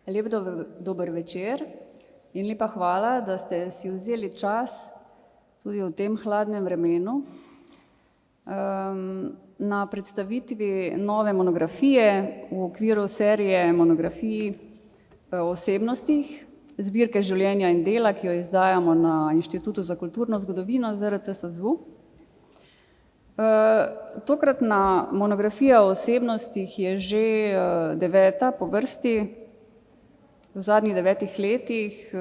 Lep dober večer in lepa hvala, da ste si vzeli čas tudi v tem hladnem vremenu na predstavitvi nove monografije v okviru serije monografij o osebnostih, zbirke življenja in dela, ki jo izdajamo na Inštitutu za kulturno zgodovino ZRC SAZU. Tokratna monografija o osebnostih je že 9. po vrsti. V zadnjih 9 letih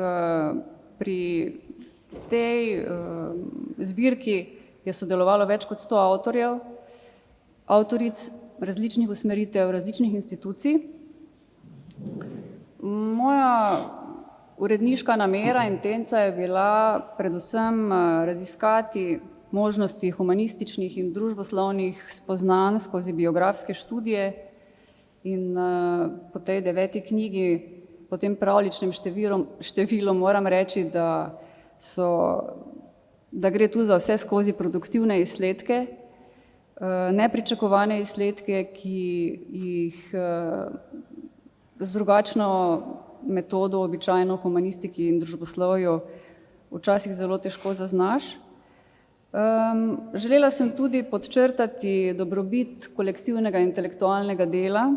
pri tej zbirki je sodelovalo več kot 100 avtorjev, avtoric različnih usmeritev, različnih institucij. Moja uredniška namera, intenca je bila predvsem raziskati možnosti humanističnih in družboslovnih spoznanj skozi biografske študije in po tej 9. knjigi, po tem pravličnem številu moram reči, da gre tu za vse skozi produktivne izsledke, nepričakovane izsledke, ki jih z drugačno metodo, običajno humanistiki in družboslovju, včasih zelo težko zaznaš. Želela sem tudi podčrtati dobrobit kolektivnega intelektualnega dela,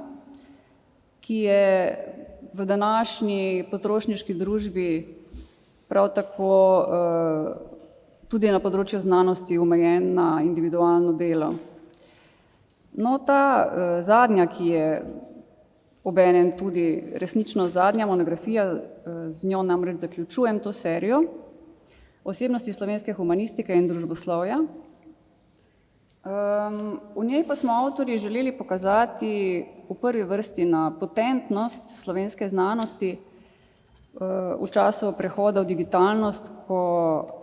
ki je v današnji potrošniški družbi prav tako tudi na področju znanosti omejen na individualno delo. No, ta zadnja, ki je obenem tudi resnično zadnja monografija, z njo namreč zaključujem to serijo, Osebnosti slovenske humanistike in družboslovja. V njej pa smo avtorji želeli pokazati v prvi vrsti na potentnost slovenske znanosti v času prehoda v digitalnost, ko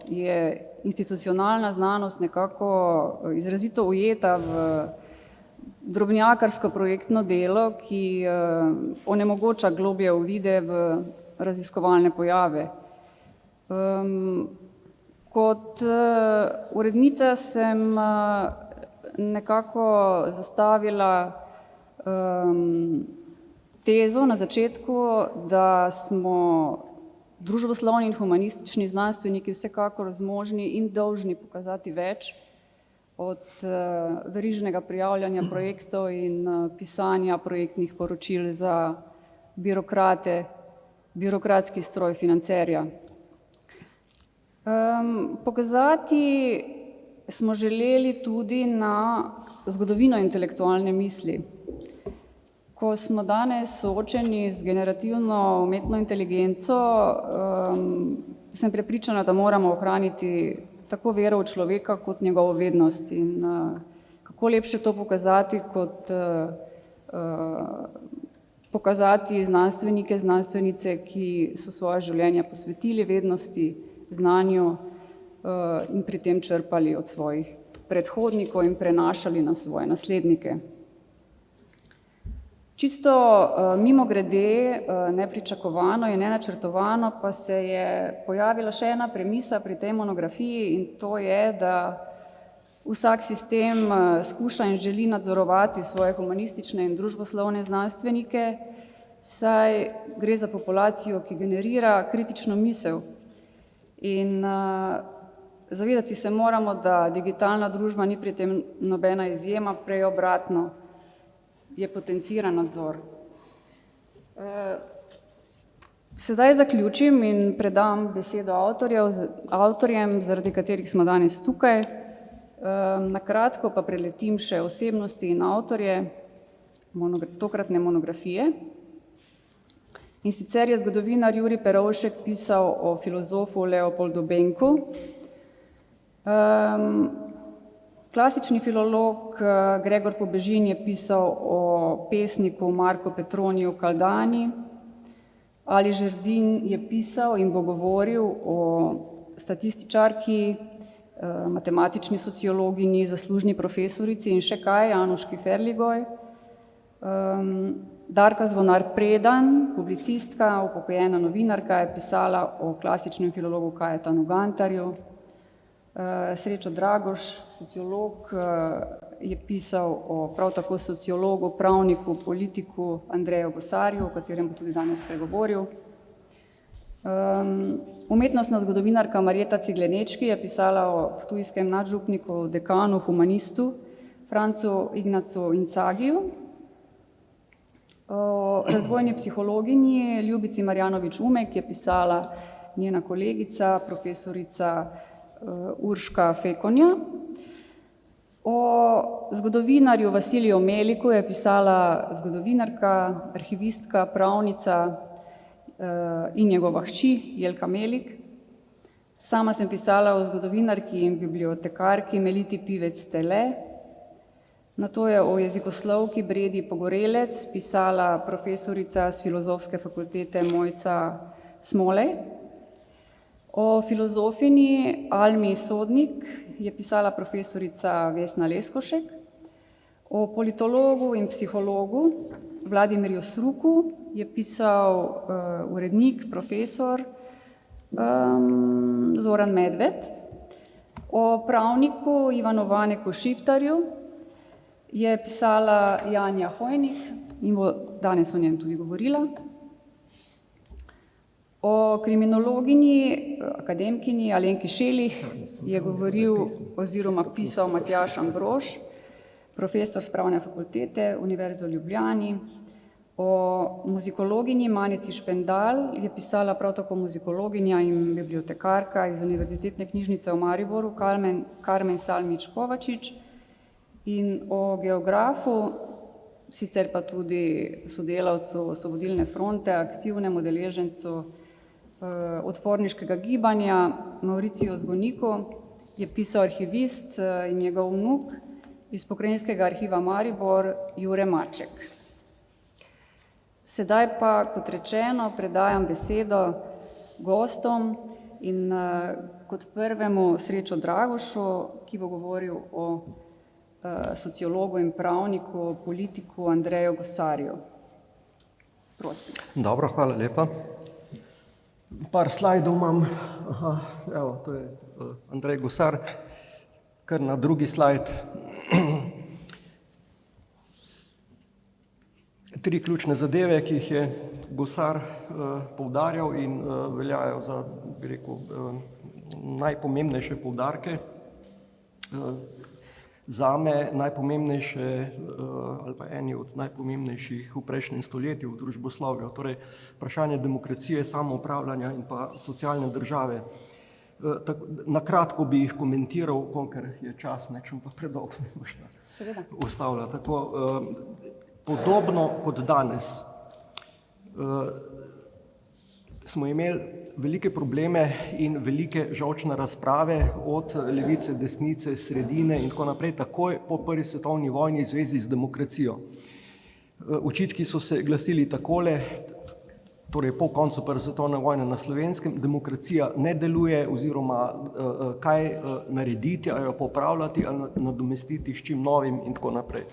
je institucionalna znanost nekako izrazito ujeta v drobnjakarsko projektno delo, ki onemogoča globje uvide v raziskovalne pojave. Kot urednica sem nekako zastavila tezo na začetku, da smo družboslovni in humanistični znanstveniki vsekakor zmožni in dolžni pokazati več od verižnega prijavljanja projektov in pisanja projektnih poročil za birokrate, birokratski stroj financerja. Pokazati smo želeli tudi na zgodovino intelektualne misli. Ko smo danes soočeni z generativno umetno inteligenco, sem prepričana, da moramo ohraniti tako vero v človeka kot njegovo vednost. In kako lepše to pokazati, kot pokazati znanstvenike, znanstvenice, ki so svoje življenje posvetili vednosti, znanju in pri tem črpali od svojih predhodnikov in prenašali na svoje naslednike. Čisto mimogrede, nepričakovano in nenačrtovano pa se je pojavila še ena premisa pri tej monografiji in to je, da vsak sistem skuša in želi nadzorovati svoje humanistične in družboslovne znanstvenike, saj gre za populacijo, ki generira kritično misel. In zavedati se moramo, da digitalna družba ni pri tem nobena izjema, prej obratno, je potenciran nadzor. Sedaj zaključim in predam besedo avtorjem, zaradi katerih smo danes tukaj. Na kratko pa preletim še osebnosti in avtorje tokratne monografije. In sicer je zgodovinar Jurij Perovšek pisal o filozofu Leopoldu Benku. Klasični filolog Gregor Pobežin je pisal o pesniku Marku Petroniju Kaldani. Ali Žerdin je pisal in bo govoril o statističarki, matematični sociologinji, zaslužni profesorici in še kaj, Anuški Ferligoj. Darka Zvonar Predan, publicistka, upokojena novinarka, je pisala o klasičnem filologu Kajetanu Gantarju. Srečo Dragoš, sociolog je pisal o prav tako sociologu, pravniku, politiku Andreju Gosarju, o katerem bo tudi danes spregovoril. Umetnostna zgodovinarka Marjeta Ciglenečki je pisala o ptujskem nadžupniku, dekanu, humanistu Francu Ignacu Incagiju, o razvojni psihologinji Ljubici Marjanovič Umek je pisala njena kolegica, profesorica Urška Fekonja. O zgodovinarju Vasiliju Meliku je pisala zgodovinarka, arhivistka, pravnica in njegova hči Jelka Melik. Sama sem pisala o zgodovinarki in bibliotekarki Meliti Pivec-Tele. Nato je o jezikoslovki Bredi Pogorelec pisala profesorica s Filozofske fakultete Mojca Smolej. O filozofini Almi Sodnik je pisala profesorica Vesna Leskošek. O politologu in psihologu Vladimirju Sruku je pisal urednik, profesor Zoran Medved. O pravniku Ivanu Vaneku Šiftarju je pisala Janja Hojnik in bo danes o njem tudi govorila. O kriminologinji, akademkinji Alenki Šelih je govoril oziroma pisal Matjaž Ambrož, profesor s pravne fakultete Univerze v Ljubljani. O muzikologinji Manici Špendal je pisala prav tako muzikologinja in bibliotekarka iz Univerzitetne knjižnice v Mariboru Karmen Salmič Kovačič. In o geografu, sicer pa tudi sodelavcu Osvobodilne fronte, aktivnem udeležencu odporniškega gibanja Mauriciju Zgoniku je pisal arhivist in njegov vnuk iz Pokrajinskega arhiva Maribor Jure Maček. Sedaj pa, kot rečeno, predajam besedo gostom in kot prvemu Srečo Dragošu, ki bo govoril o sociologu in pravniku, politiku Andreju Gosarju. Prosim. Dobro, hvala lepa. Par slajdov imam. Evo, to je Andrej Gosar. Kar na drugi slajd. 3 ključne zadeve, ki jih je Gosar poudarjal in veljajo za, bi rekel, najpomembnejše poudarke. Zame najpomembnejše ali pa eni od najpomembnejših v prejšnjem stoletju v družboslovju, torej vprašanje demokracije, samoupravljanja in pa socialne države. Na kratko bi jih komentiral, ker je čas, nečem pa predolgo ne boš ustavlja. Tako, podobno kot danes smo imeli velike probleme in velike žolčne razprave od levice, desnice, sredine in tako naprej, takoj po prvi svetovni vojni v zvezi z demokracijo. Očitki so se glasili takole, torej po koncu prve svetovne vojne na Slovenskem, demokracija ne deluje oziroma kaj narediti, ali jo popravljati, ali nadomestiti s čim novim in tako naprej.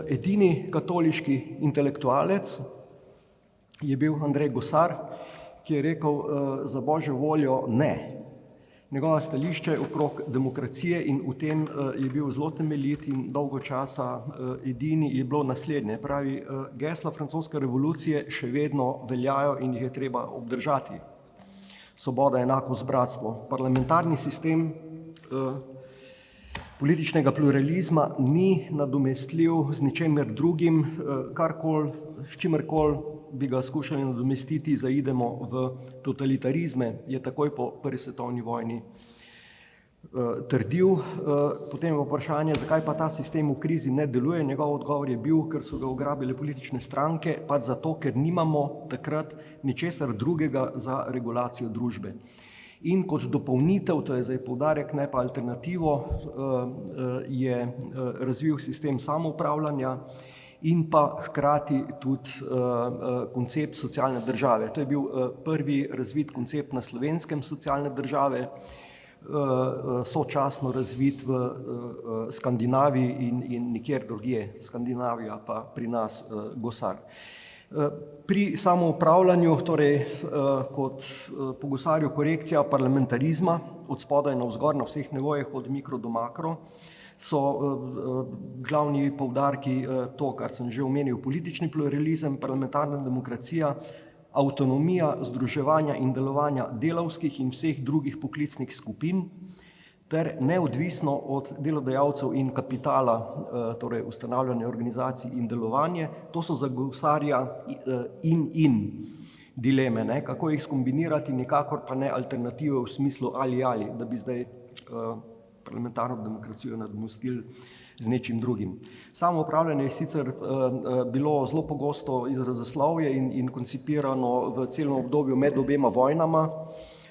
Edini katoliški intelektualec je bil Andrej Gosar, ki je rekel za božjo voljo ne. Njegova stališče okrog demokracije in v tem je bil zelo temeljit in dolgo časa edini je bilo naslednje. Pravi, gesla francoske revolucije še vedno veljajo in jih je treba obdržati. Svoboda, enakost, bratstvo. Parlamentarni sistem političnega pluralizma ni nadomestljiv z ničemer drugim, s čimerkoli bi ga skušali nadomestiti, zaidemo v totalitarizme, je takoj po prvi svetovni vojni trdil. Potem je vprašanje, zakaj pa ta sistem v krizi ne deluje. Njegov odgovor je bil, ker so ga ugrabile politične stranke, pa zato, ker nimamo takrat ničesar drugega za regulacijo družbe. In kot dopolnitev, to je zdaj poudarek, ne pa alternativo, je razvil sistem samoupravljanja in pa hkrati tudi koncept socialne države. To je bil prvi razvit koncept na Slovenskem socialne države, sočasno razvit v Skandinaviji in nikjer drugje, Skandinavija pa pri nas Gosar. Pri samoupravljanju, torej kot po Gosarju korekcija parlamentarizma od spodaj navzgor na vseh nivojih, od mikro do makro, so glavni poudarki to, kar sem že omenil, politični pluralizem, parlamentarna demokracija, avtonomija združevanja in delovanja delavskih in vseh drugih poklicnih skupin ter neodvisno od delodajalcev in kapitala, torej ustanavljanje organizacij in delovanje. To so za Gosarja in dileme, ne? Kako jih skombinirati, nikakor pa ne alternative v smislu ali, da bi zdaj parlamentarno demokracijo nadomestili z nečim drugim. Samo upravljanje je sicer bilo zelo pogosto izrazoslovje in koncipirano v celem obdobju med obema vojnama,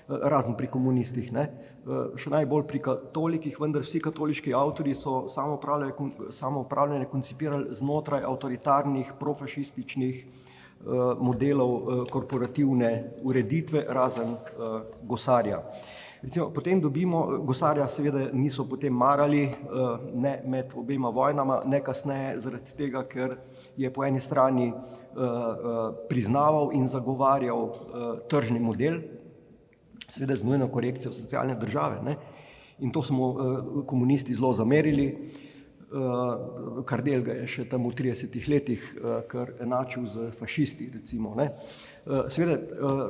razen pri komunistih, ne? Še najbolj pri katolikih, vendar vsi katoliški avtorji so samoupravljanje koncipirali znotraj avtoritarnih, profašističnih modelov korporativne ureditve, razen Gosarja. Recimo, potem dobimo, Gosarja seveda niso potem marali, ne med obema vojnama, ne kasneje zaradi tega, ker je po eni strani priznaval in zagovarjal tržni model, seveda z nujno korekcijo socialne države, ne? In to smo komunisti zelo zamerili. Kardelj ga je še tam v 30 letih kar enačil z fašisti, recimo, ne. Seveda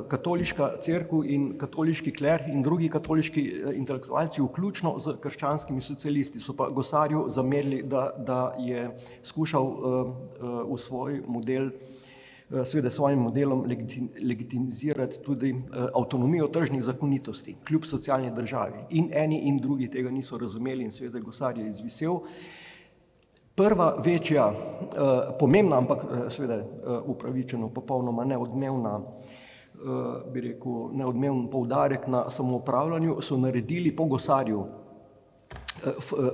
katoliška cerkev in katoliški kler in drugi katoliški intelektualci, vključno z krščanskimi socialisti, so pa Gosarju zamerili, da je skušal v svoj model, seveda svojim modelom legitimizirati tudi avtonomijo tržnih zakonitosti, kljub socialni državi. In eni in drugi tega niso razumeli in seveda Gosar je izvisel. Prva večja, pomembna, ampak seveda upravičeno, popolnoma neodmevna, bi rekel, neodmeven poudarek na samoupravljanju so naredili po Gosarju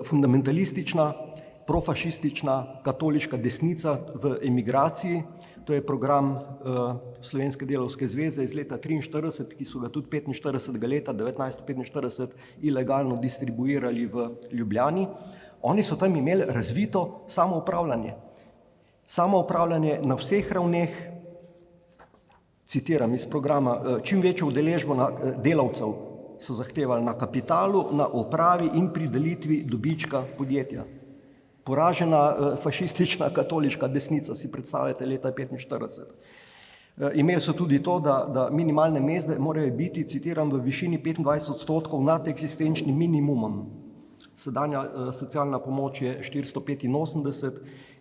fundamentalistična, profašistična katoliška desnica v emigraciji. To je program Slovenske delavske zveze iz leta 1943, ki so ga tudi 1945 ilegalno distribuirali v Ljubljani. Oni so tam imeli razvito samoupravljanje. Samoupravljanje na vseh ravneh, citiram iz programa, čim večjo udeležbo delavcev so zahtevali na kapitalu, na upravi in pri delitvi dobička podjetja. Poražena fašistična katoliška desnica, si predstavljate, leta 1945. Imeli so tudi to, da minimalne mezde morajo biti, citiram, v višini 25% nad eksistenčnim minimumom. Sedanja socialna pomoč je 485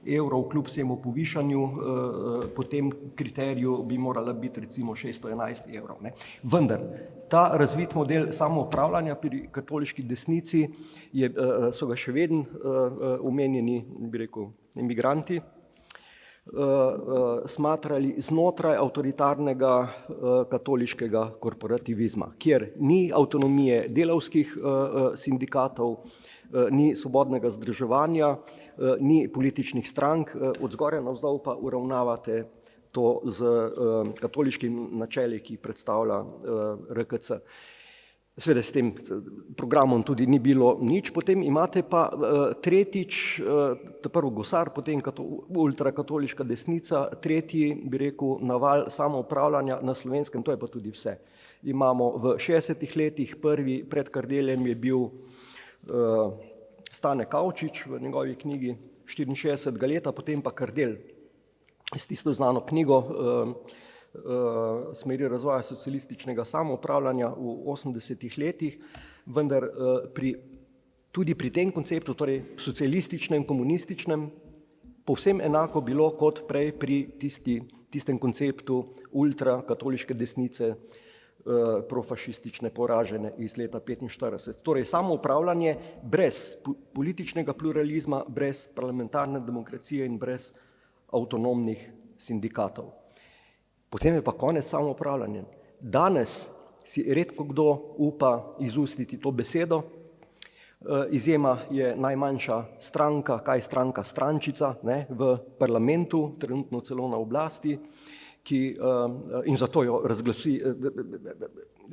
evrov, kljub vsemu povišanju, po tem kriteriju bi morala biti recimo 611 evrov. Ne? Vendar, ta razvit model samoupravljanja pri katoliški desnici so ga še vedno omenjeni, bi rekel, emigranti, smatrali znotraj avtoritarnega katoliškega korporativizma, kjer ni avtonomije delavskih sindikatov, ni svobodnega združevanja, ni političnih strank, od zgoraj navzdol pa uravnavate to z katoliškim načeli, ki predstavlja RKC. Seveda s tem programom tudi ni bilo nič. Potem imate pa tretjič, prvo Gosar, potem ultrakatoliška desnica, tretji, bi rekel, naval samoupravljanja na Slovenskem, to je pa tudi vse. Imamo v 60 letih, prvi pred Kardeljem je bil Stane Kavčič v njegovi knjigi 64 leta, potem pa Kardelj s tisto znano knjigo Smeri razvoja socialističnega samoupravljanja v 80 letih, vendar tudi pri tem konceptu, torej socialističnem, komunističnem, povsem enako bilo kot prej pri tistem konceptu ultrakatoliške desnice, profašistične poražene iz leta 1945. Torej samoupravljanje brez političnega pluralizma, brez parlamentarne demokracije in brez avtonomnih sindikatov. Potem je pa konec samoupravljanja. Danes si redko kdo upa izustiti to besedo. Izjema je najmanjša stranka, kaj stranka, strančica, ne, v parlamentu, trenutno celo na oblasti, in zato jo razglasi,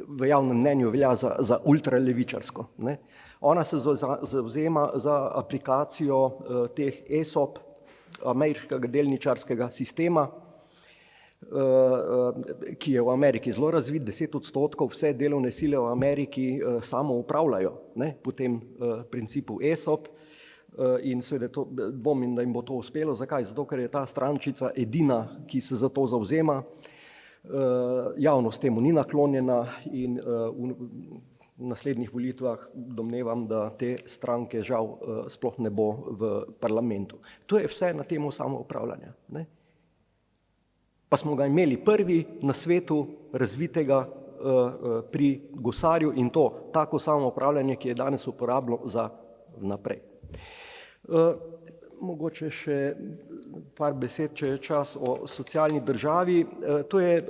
v javnem mnenju velja za ultralevičarsko. Ne. Ona se zavzema za aplikacijo teh ESOP, ameriškega delničarskega sistema, ki je v Ameriki zelo razvit, 10% vse delovne sile v Ameriki samo upravljajo, ne, po tem principu ESOP. in seveda dvomim, da jim bo to uspelo. Zakaj? Zato, ker je ta strančica edina, ki se za to zavzema. Javnost temu ni naklonjena in v naslednjih volitvah domnevam, da te stranke žal sploh ne bo v parlamentu. To je vse na temo samoupravljanja, ne? Pa smo ga imeli prvi na svetu razvitega pri gosarju in to tako samoupravljanje, ki je danes uporabno za naprej. Mogoče še par besed, če je čas, o socialni državi. To je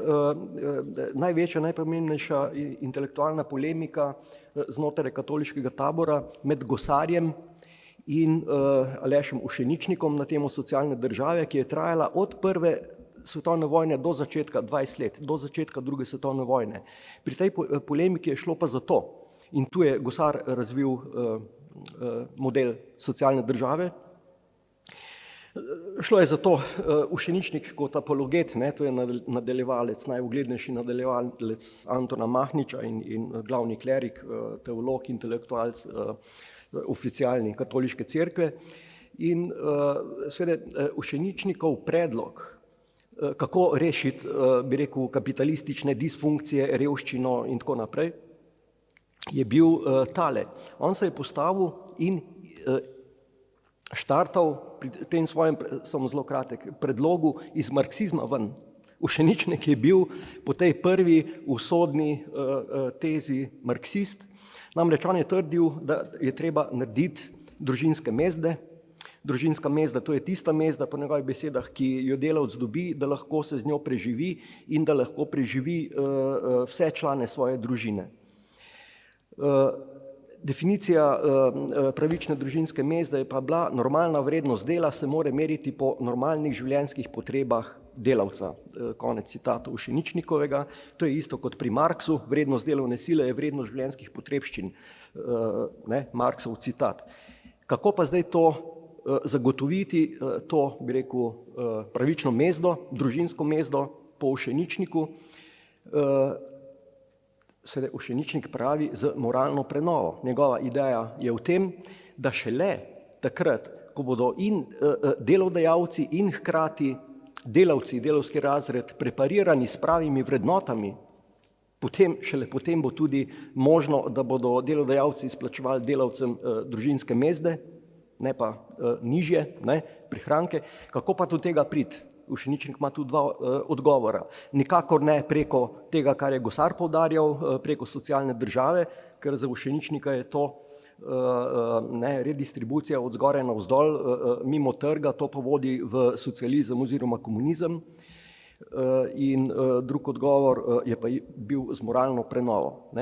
največja, najpomembnejša intelektualna polemika znotraj katoliškega tabora med gosarjem in Alešem Ušeničnikom na temo socialne države, ki je trajala od prve svetovne vojne do začetka 20 let, do začetka druge svetovne vojne. Pri tej polemiki je šlo pa za to, in tu je gosar razvil model socialne države. Šlo je za to, Ušeničnik kot apologet, ne, to je nadaljevalec, najuglednejši nadaljevalec Antona Mahniča in glavni klerik, teolog, intelektualec oficialni katoliške cerkve. In seveda Ušeničnikov predlog, kako rešiti, bi rekel, kapitalistične disfunkcije, revščino in tako naprej, je bil tale. On se je postavil in štartal pri tem svojem, samo zelo kratek, predlogu iz marksizma ven. Ušeničnik je bil po tej prvi usodni tezi marksist. Namreč on je trdil, da je treba narediti družinske mezde. Družinska mezda, to je tista mezda, po njegovih besedah, ki jo delavec dobi, da lahko se z njo preživi in da lahko preživi vse člane svoje družine. Definicija pravične družinske mezde je pa bila: normalna vrednost dela se more meriti po normalnih življenjskih potrebah delavca. Konec citata Ušeničnikovega. To je isto kot pri Marksu, vrednost delovne sile je vrednost življenjskih potrebščin. Marksov citat. Kako pa zdaj to zagotoviti, to, bi rekel, pravično mezdo, družinsko mezdo po Ušeničniku? Seveda Ušeničnik pravi z moralno prenovo. Njegova ideja je v tem, da šele takrat, ko bodo in delodajalci in hkrati delavci, delavski razred preparirani s pravimi vrednotami, šele potem bo tudi možno, da bodo delodajalci izplačevali delavcem družinske mezde, ne pa nižje, ne, prihranke. Kako pa do tega priti? Ušeničnik ima tu dva odgovora. Nikakor ne preko tega, kar je gosar poudarjal, preko socialne države, ker za Ušeničnika je to redistribucija od zgoraj navzdol, mimo trga, to pa vodi v socializem oziroma komunizem. In drug odgovor je pa bil z moralno prenovo.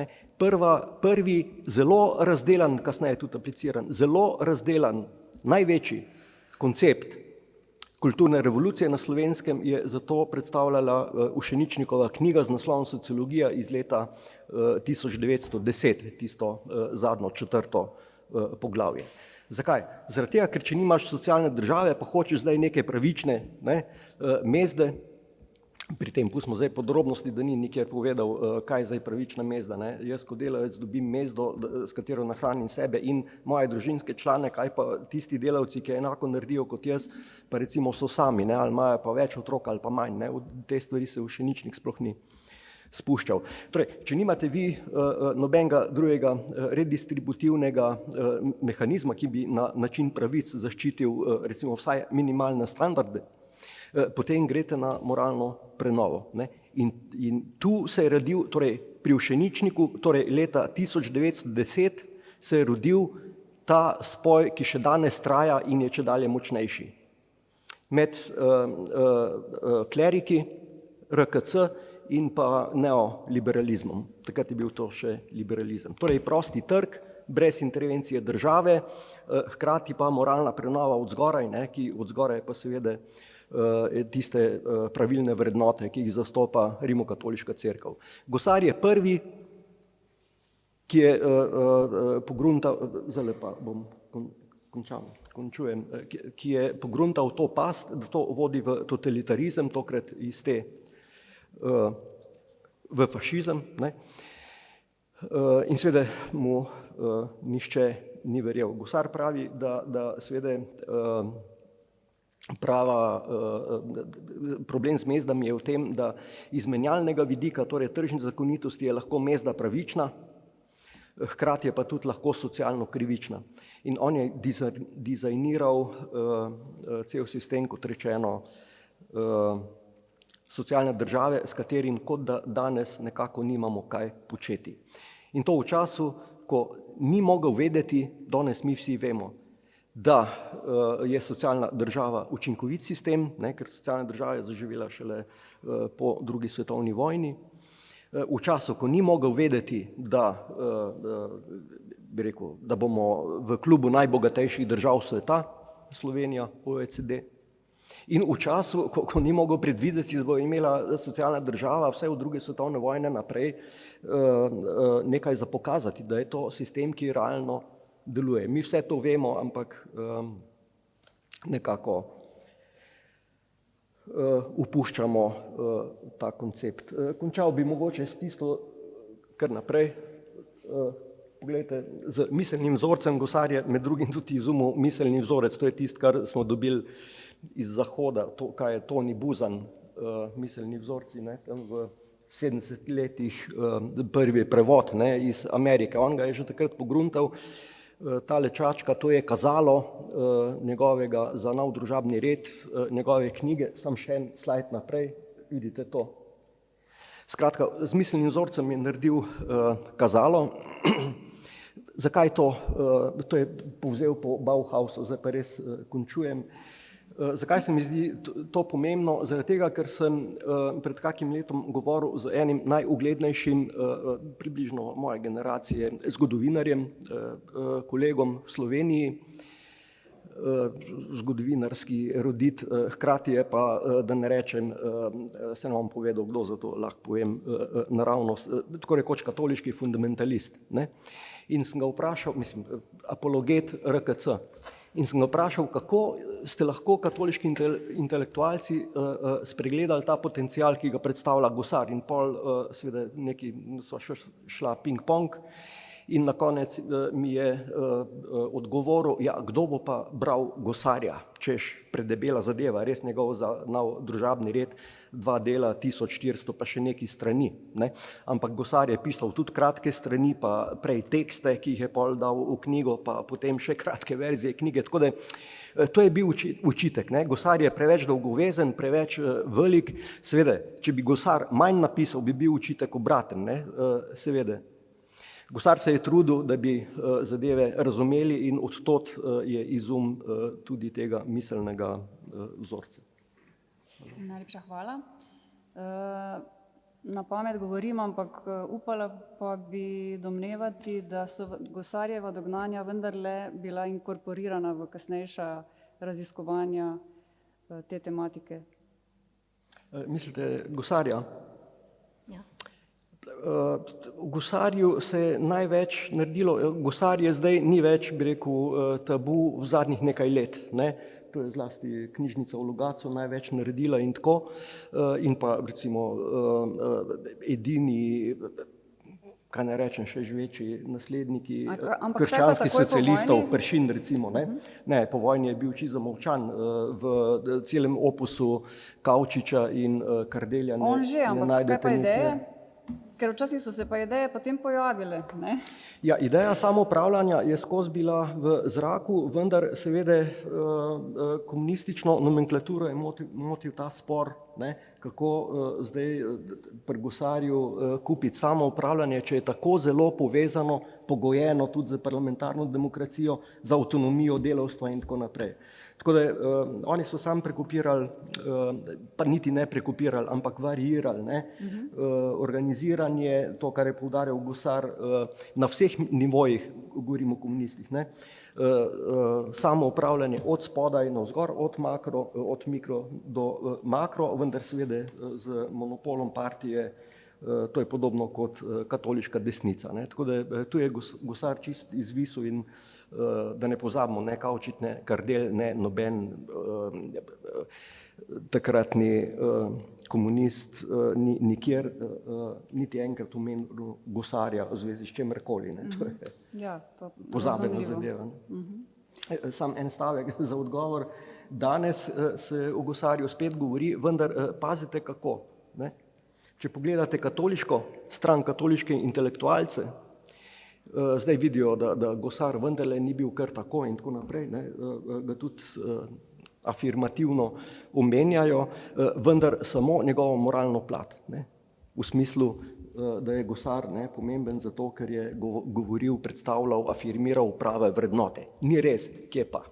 Prvi zelo razdelan, kasneje tudi apliciran, zelo razdelan, največji koncept kulturne revolucije na Slovenskem je zato predstavljala Ušeničnikova knjiga z naslovom Sociologija iz leta 1910, tisto zadnjo, četrto poglavje. Zakaj? Zaradi tega, ker če nimaš socialne države, pa hočeš zdaj neke pravične mezde, pri tem pustimo zdaj podrobnosti, da ni nikjer povedal, kaj je zdaj pravična mezda. Jaz kot delavec dobim mezdo, s katero nahranim sebe in moje družinske člane, kaj pa tisti delavci, ki enako naredijo kot jaz, pa recimo so sami, ali imajo pa več otrok ali pa manj. V te stvari se Ušeničnik sploh ni spuščal. Torej, če nimate vi nobenega drugega redistributivnega mehanizma, ki bi na način pravic zaščitil recimo vsaj minimalne standarde, potem greste na moralno prenovo. In tu se je rodil, torej pri Ušeničniku, torej leta 1910 se je rodil ta spoj, ki še danes traja in je čedalje močnejši. Med kleriki, RKC in pa neoliberalizmom. Takrat je bil to še liberalizem. Torej prosti trg, brez intervencije države, hkrati pa moralna prenova od zgoraj, ki od zgoraj pa seveda tiste pravilne vrednote, ki jih zastopa Rimokatoliška cerkev. Gosar je prvi, ki je pogruntal, zdaj pa bom končujem, ki je pogruntal to past, da to vodi v totalitarizem, tokrat iz te v fašizem. In seveda mu nihče ni verjel. Gosar pravi, da seveda problem z mezdami je v tem, da iz menjalnega vidika, torej tržne zakonitosti, je lahko mezda pravična, hkrati je pa tudi lahko socialno krivična. In on je dizajniral cel sistem, kot rečeno, socialne države, s katerim kot da danes nekako nimamo kaj početi. In to v času, ko ni mogel vedeti, danes mi vsi vemo, da je socialna država učinkovit sistem, ker socialna država je zaživela šele po drugi svetovni vojni. V času, ko ni mogel vedeti, da bomo v klubu najbogatejših držav sveta, Slovenija, OECD, in v času, ko ni mogel predvideti, da bo imela socialna država vse od druge svetovne vojne naprej nekaj za pokazati, da je to sistem, ki realno deluje. Mi vse to vemo, ampak nekako upuščamo ta koncept. Končal bi mogoče s tisto, kar naprej. Poglejte, z miselnim vzorcem Gosar je med drugim tudi izumil miselni vzorec, to je tisto, kar smo dobili iz Zahoda, to, kaj je Toni Buzan, miselni vzorci, tam v 70 letih prvi prevod iz Amerike. On ga je že takrat pogruntal, tale Čačka, to je kazalo njegovega za nov družabni red, njegove knjige, sam še en slajd naprej, vidite to. Skratka, z miselnim vzorcem je naredil kazalo. Zakaj to? To je povzel po Bauhausu, zdaj pa res končujem. Zakaj se mi zdi to pomembno? Zaradi tega, ker sem pred kakim letom govoril z enim najuglednejšim, približno moje generacije, zgodovinarjem, kolegom v Sloveniji, zgodovinarski erudit, hkrati je pa, da ne rečem, se ne bom povedal, kdo za to lahko povem naravnost, tako rekoč katoliški fundamentalist. In sem ga vprašal, apologet RKC, in sem ga vprašal, kako ste lahko katoliški intelektualci spregledali ta potencial, ki ga predstavlja Gosar, in pol seveda neki so šla ping-pong in na konec mi je odgovoril, ja, kdo bo pa bral Gosarja, češ predebela zadeva, res njegov za nov družabni red, 2 dela, 1400 pa še neki strani, ampak Gosar je pisal tudi kratke strani, pa prej tekste, ki jih je pol dal v knjigo, pa potem še kratke verzije knjige, tako da to je bil učitek, Gosar je preveč dolgovezen, preveč velik, seveda, če bi Gosar manj napisal, bi bil učitek obraten, seveda. Gosar se je trudil, da bi zadeve razumeli in od tod je izum tudi tega miselnega vzorca. Najlepša hvala. Na pamet govorim, ampak upala pa bi domnevati, da so Gosarjeva dognanja vendarle bila inkorporirana v kasnejša raziskovanja te tematike. Mislite Gosarja? Ja. V Gosarju se je največ naredilo, Gosar je zdaj ni več, bi rekel, tabu v zadnjih nekaj let, to je zlasti knjižnica v Logatcu največ naredila in tako, in pa recimo edini, kaj ne rečem, še živeči nasledniki krščanskih socialistov, Peršin recimo, ne, po vojni je bil čisto zamolčan v celem opusu Kavčiča in Kardelja. On že, ampak kaj pa ideje? Ker včasih so se pa ideje potem pojavile, Ja, ideja samoupravljanja je skozi bila v zraku, vendar seveda komunistično nomenklaturo je motil ta spor, kako zdaj pri Gosarju kupiti samoupravljanje, če je tako zelo povezano, pogojeno tudi z parlamentarno demokracijo, z avtonomijo delavstva in tako naprej. Tako da oni so sam prekopirali, pa niti ne prekopirali, ampak variirali, organiziranje, to, kar je poudarjal Gosar, na vseh nivojih, govorimo o komunistih, samoupravljanje od spodaj navzgor, od mikro do makro, vendar seveda z monopolom partije, to je podobno kot katoliška desnica. Tako da tu je Gosar čist izvisel in da ne pozabimo, ne Kavčič, ne Kardelj, ne noben takratni komunist nikjer niti enkrat omenil gosarja v zvezi s čemerkoli. To je Ja, to pozabljena razumljivo. zadeva. Sam en stavek za odgovor. Danes se o gosarju spet govori, vendar pazite kako. Ne? Če pogledate katoliško stran, katoliške intelektualce, zdaj vidijo, da gosar vendarle ni bil kar tako in tako naprej, ne? Ga tudi afirmativno omenjajo, vendar samo njegovo moralno plat. Ne? V smislu, da je gosar pomemben zato, ker je govoril, predstavljal, afirmiral prave vrednote. Ni res, kje pa?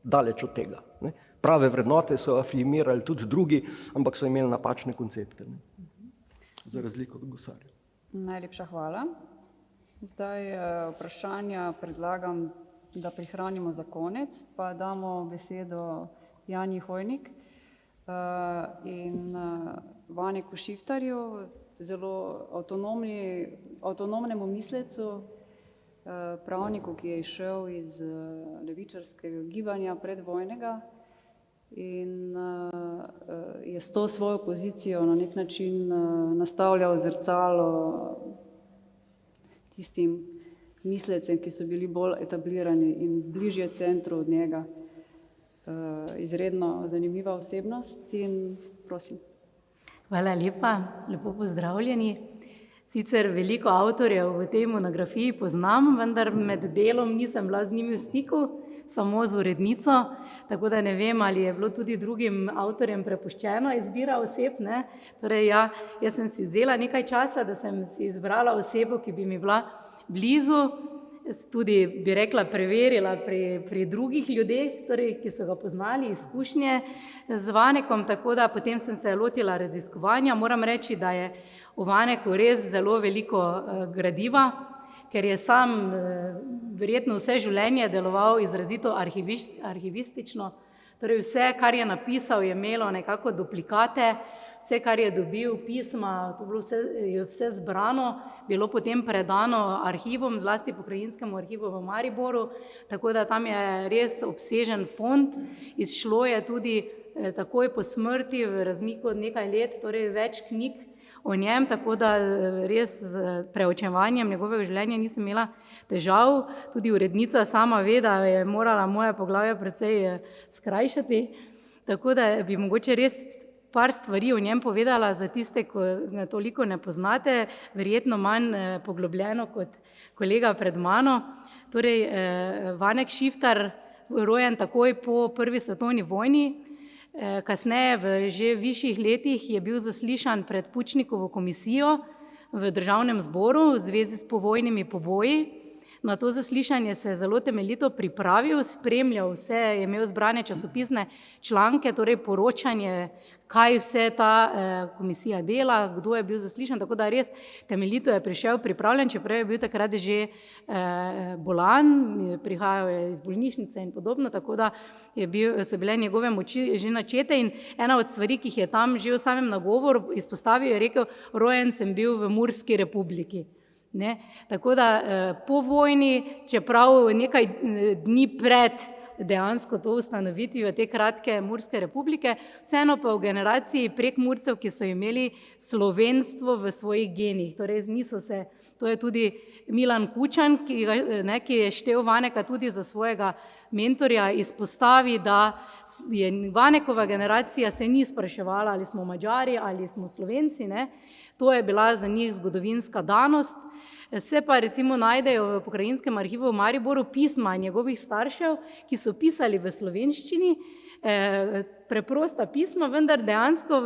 Daleč od tega. Ne? Prave vrednote so afirmirali tudi drugi, ampak so imeli napačne koncepte. Ne? Za razliko od gosarja. Najlepša hvala. Zdaj vprašanja predlagam, da prihranimo za konec, pa damo besedo Janji Hojnik in Vaneku Šiftarju, zelo avtonomnemu mislecu, pravniku, ki je izšel iz levičarskega gibanja predvojnega in je s to svojo pozicijo na nek način nastavljal zrcalo tistim mislecem, ki so bili bolj etablirani in bližje centru od njega. Izredno zanimiva osebnost in prosim. Hvala lepa, lepo pozdravljeni. Sicer veliko avtorjev v tej monografiji poznam, vendar med delom nisem bila z njimi v stiku, samo z urednico, tako da ne vem, ali je bilo tudi drugim avtorjem prepuščeno izbira oseb. Ne? Torej, jaz sem si vzela nekaj časa, da sem si izbrala osebo, ki bi mi bila blizu, tudi bi rekla preverila pri drugih ljudeh, torej, ki so ga poznali, izkušnje z Vanekom, tako da potem sem se lotila raziskovanja. Moram reči, da je v Vaneku res zelo veliko gradiva, ker je sam verjetno vse življenje deloval izrazito arhivistično, torej vse, kar je napisal, je imelo nekako duplikate, vse, kar je dobil, pisma, to je vse zbrano, bilo potem predano arhivom, zlasti pokrajinskemu arhivu v Mariboru, tako da tam je res obsežen fond, izšlo je tudi takoj po smrti, v razmiku od nekaj let, torej več knjig o njem, tako da res z preučevanjem njegovega življenja nisem imela težav. Tudi urednica sama ve, da je morala moje poglavje precej skrajšati, tako da bi mogoče res par stvari o njem povedala za tiste, ko ga toliko ne poznate, verjetno manj poglobljeno kot kolega pred mano. Torej, Vanek Šiftar, rojen takoj po prvi svetovni vojni, kasneje v že višjih letih je bil zaslišan pred Pučnikovo komisijo v Državnem zboru v zvezi s povojnimi poboji. Na to zaslišanje se je zelo temeljito pripravil, spremljal vse, je imel zbrane časopisne članke, torej poročanje, kaj vse ta komisija dela, kdo je bil zaslišan, tako da res temeljito je prišel pripravljen, čeprav je bil takrat že bolan, prihajal je iz bolnišnice in podobno, tako da so bile njegove moči že načete in ena od stvari, ki jih je tam že v samem nagovoru izpostavil, je rekel, rojen sem bil v Murski republiki. Ne? Tako da po vojni, čeprav nekaj dni pred dejansko to ustanovitvijo te kratke Murske republike, vseeno pa v generaciji Prekmurcev, ki so imeli slovenstvo v svojih genih, torej niso se, to je tudi Milan Kučan, ki je štel Vaneka tudi za svojega mentorja, izpostavi, da je Vanekova generacija se ni spraševala, ali smo Madžari ali smo Slovenci, ne? To je bila za njih zgodovinska danost. Se pa recimo najdejo v pokrajinskem arhivu v Mariboru pisma njegovih staršev, ki so pisali v slovenščini, preprosta pisma, vendar dejansko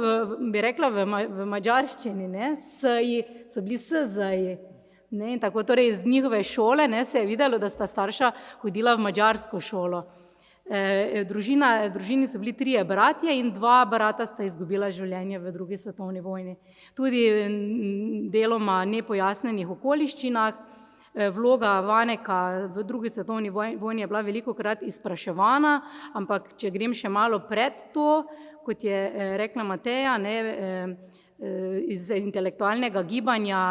bi rekla v madžarščini, ne? S-ji so bili s-ji. In tako torej iz njihove šole se je videlo, da sta starša hodila v madžarsko šolo. Družini so bili 3 bratje in 2 brata sta izgubila življenje v drugi svetovni vojni. Tudi deloma nepojasnenih okoliščinah. Vloga Vaneka v drugi svetovni vojni je bila velikokrat izpraševana, ampak če grem še malo pred to, kot je rekla Mateja, iz intelektualnega gibanja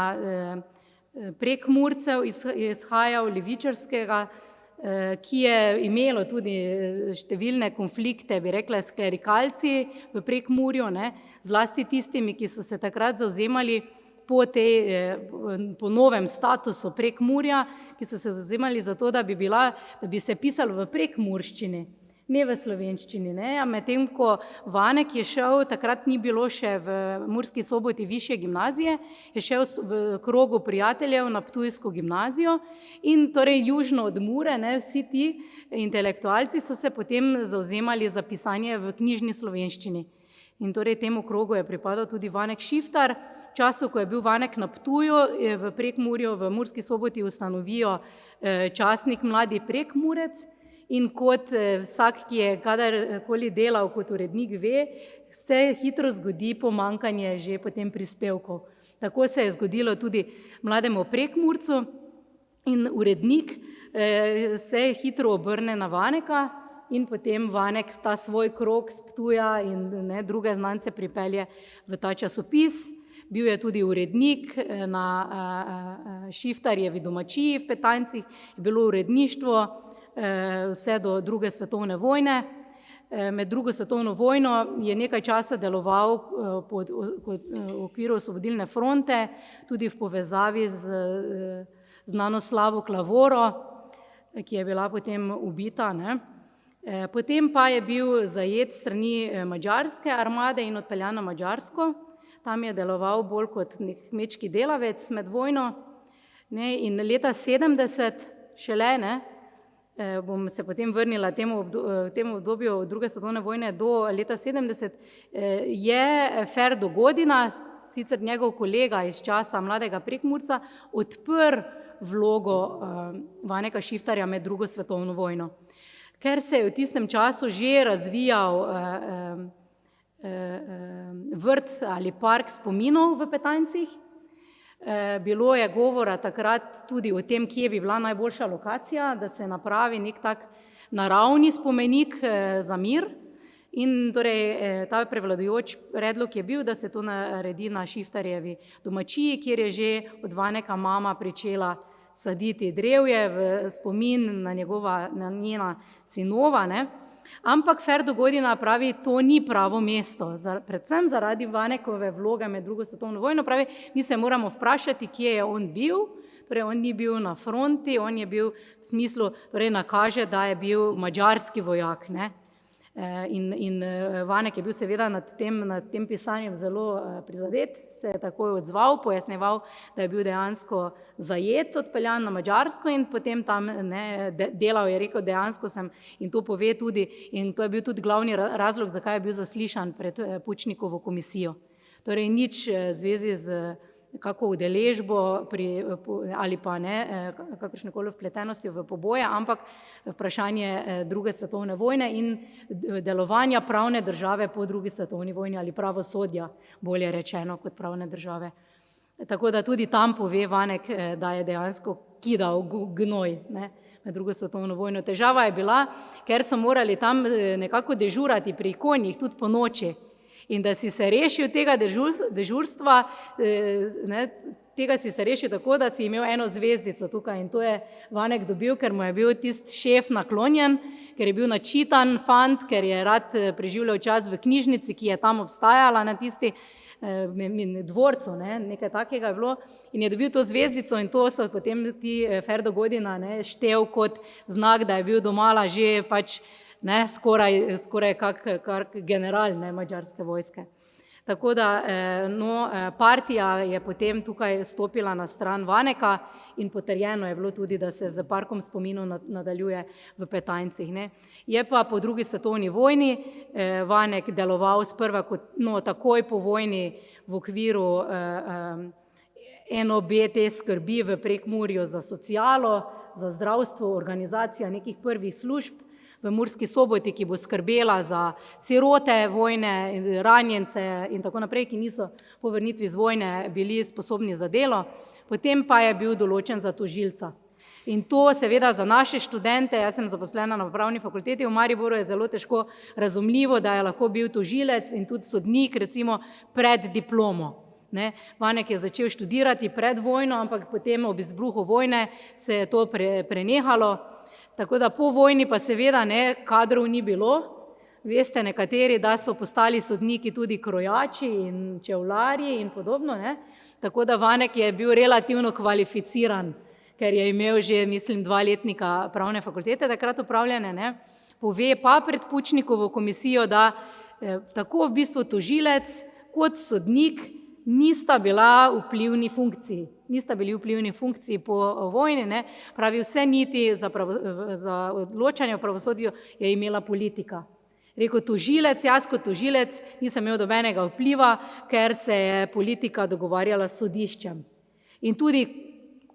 Prekmurcev izhajal levičarskega, ki je imelo tudi številne konflikte, bi rekla, s klerikalci v Prekmurju, ne, zlasti tistimi, ki so se takrat zavzemali po novem statusu Prekmurja, ki so se zavzemali za to, da bi se pisalo v prekmurščini, ne v slovenščini. Ne? A medtem ko Vanek je šel, takrat ni bilo še v Murski Soboti višje gimnazije, je šel v krogu prijateljev na Ptujsko gimnazijo in torej južno od Mure, ne, vsi ti intelektualci so se potem zavzemali za pisanje v knjižni slovenščini. In torej temu krogu je pripadal tudi Vanek Šiftar. V času, ko je bil Vanek na Ptuju, je v Prekmurju, v Murski Soboti ustanovijo časnik Mladi Prekmurec in kot vsak, ki je kadarkoli delal kot urednik, ve, se hitro zgodi pomanjkanje že potem prispevkov. Tako se je zgodilo tudi Mlademu Prekmurcu in urednik se hitro obrne na Vaneka in potem Vanek ta svoj krog s Ptuja in druge znance pripelje v ta časopis. Bil je tudi urednik na Šiftarjevi domačiji v Petancih, je bilo uredništvo vse do druge svetovne vojne. Med drugo svetovno vojno je nekaj časa deloval v okviru Osvobodilne fronte, tudi v povezavi z znano Slavo Klavoro, ki je bila potem ubita. Ne? Potem pa je bil zajet strani madžarske armade in odpeljan na Madžarsko. Tam je deloval bolj kot nek kmečki delavec med vojno. Ne, in leta 70 šele, ne, bom se potem vrnila temu obdobju druge svetovne vojne do leta 70, je Ferdo Godina, sicer njegov kolega iz časa Mladega Prekmurca, odprl vlogo Vaneka Šiftarja med drugo svetovno vojno. Ker se je v tistem času že razvijal vrt ali park spominov v Petancih. Bilo je govora takrat tudi o tem, kje bi bila najboljša lokacija, da se napravi nek tak naravni spomenik za mir. In torej ta prevladujoč predlog je bil, da se to naredi na Šiftarjevi domačiji, kjer je že od Vaneka mama pričela saditi drevje v spomin na njena sinova. Ne? Ampak Ferdo Godina pravi, to ni pravo mesto, predvsem zaradi Vanekove vloge med drugo svetovno vojno. Pravi, mi se moramo vprašati, kje je on bil. Torej, on ni bil na fronti, on je bil v smislu, torej nakaže, da je bil madžarski vojak. Ne? In Vanek je bil seveda nad tem pisanjem zelo prizadet, se je takoj odzval, pojasneval, da je bil dejansko zajet, odpeljan na Madžarsko in potem tam delal, je rekel, dejansko sem, in to pove tudi, in to je bil tudi glavni razlog, zakaj je bil zaslišan pred Pučnikovo komisijo. Torej nič v zvezi z kako udeležbo ali pa ne, kakršnekoli vpletenosti v poboje, ampak vprašanje druge svetovne vojne in delovanja pravne države po drugi svetovni vojni ali pravosodja, bolje rečeno kot pravne države. Tako da tudi tam pove Vanek, da je dejansko kidal gnoj, ne, med drugo svetovno vojno. Težava je bila, ker so morali tam nekako dežurati pri konjih tudi po noči. In da si se rešil tega dežurstva, tega si se rešil tako, da si imel eno zvezdico tukaj. In to je Vanek dobil, ker mu je bil tisti šef naklonjen, ker je bil načitan fant, ker je rad preživljal čas v knjižnici, ki je tam obstajala na tisti dvorcu, nekaj takega je bilo. In je dobil to zvezdico in to so potem ti Ferdo Godina štel kot znak, da je bil domala že pač skoraj kak general madžarske vojske. Tako da partija je potem tukaj stopila na stran Vaneka in potrjeno je bilo tudi, da se z parkom spominov nadaljuje v Petancih. Je pa po drugi svetovni vojni Vanek deloval sprva takoj po vojni v okviru NOB te skrbi v Prekmurju za socialo, za zdravstvo, organizacija nekih prvih služb v Murski Soboti, ki bo skrbela za sirote vojne, ranjence in tako naprej, ki niso po vrnitvi z vojne bili sposobni za delo. Potem pa je bil določen za tožilca. In to seveda za naše študente, jaz sem zaposlena na Pravni fakulteti v Mariboru, je zelo težko razumljivo, da je lahko bil tožilec in tudi sodnik recimo pred diplomo. Vanek je začel študirati pred vojno, ampak potem ob izbruhu vojne se je to prenehalo. Tako da po vojni pa seveda ne, kadrov ni bilo. Veste nekateri, da so postali sodniki tudi krojači in čevlarji in podobno, ne. Tako da Vanek je bil relativno kvalificiran, ker je imel že, mislim, 2 letnika pravne fakultete takrat opravljene, ne. Pove pa pred Pučnikovo komisijo, da tako v bistvu tožilec kot sodnik nista bili vplivni funkciji po vojni, ne. Pravi, vse niti za odločanje o pravosodju je imela politika. Rekel tožilec, jaz kot tožilec nisem imel dobenega vpliva, ker se je politika dogovarjala s sodiščem. In tudi,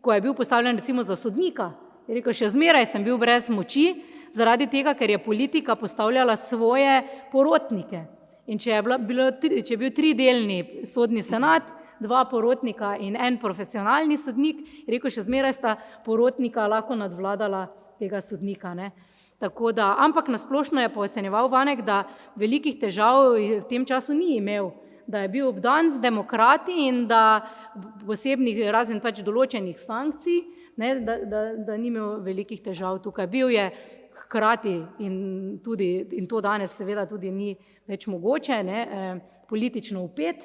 ko je bil postavljen recimo za sodnika, je rekel, še zmeraj sem bil brez moči, zaradi tega, ker je politika postavljala svoje porotnike. In če je bil 3-delni sodni senat, 2 porotnika in 1 profesionalni sodnik, je rekel, še zmeraj sta porotnika lahko nadvladala tega sodnika, ne. Tako da, ampak nasplošno je pa ocenjeval Vanek, da velikih težav v tem času ni imel, da je bil obdan z demokrati in da posebnih, razen pač določenih sankcij, ne, da ni imel velikih težav tukaj. Bil je hkrati in to danes seveda tudi ni več mogoče, ne, politično vpet,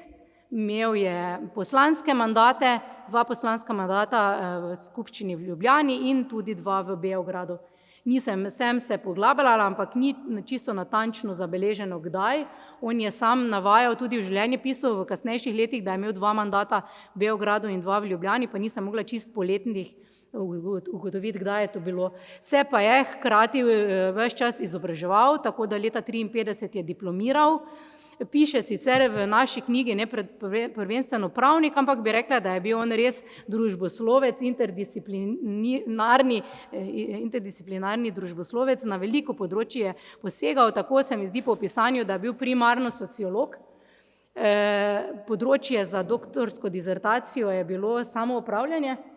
imel je poslanske mandate, 2 poslanska mandata v skupščini v Ljubljani in tudi 2 v Beogradu. Nisem se poglabljala, ampak ni čisto natančno zabeleženo kdaj. On je sam navajal tudi v življenjepisu v kasnejših letih, da je imel 2 mandata v Beogradu in 2 v Ljubljani, pa nisem mogla čisto poletnih ugotoviti, kdaj je to bilo. Se pa je hkrati ves čas izobraževal, tako da leta 1953 je diplomiral. Piše sicer v naši knjigi ne prvenstveno pravnik, ampak bi rekla, da je bil on res družboslovec, interdisciplinarni družboslovec, na veliko področje je posegal, tako se mi zdi po opisanju, da je bil primarno sociolog. Področje za doktorsko dizertacijo je bilo samoupravljanje.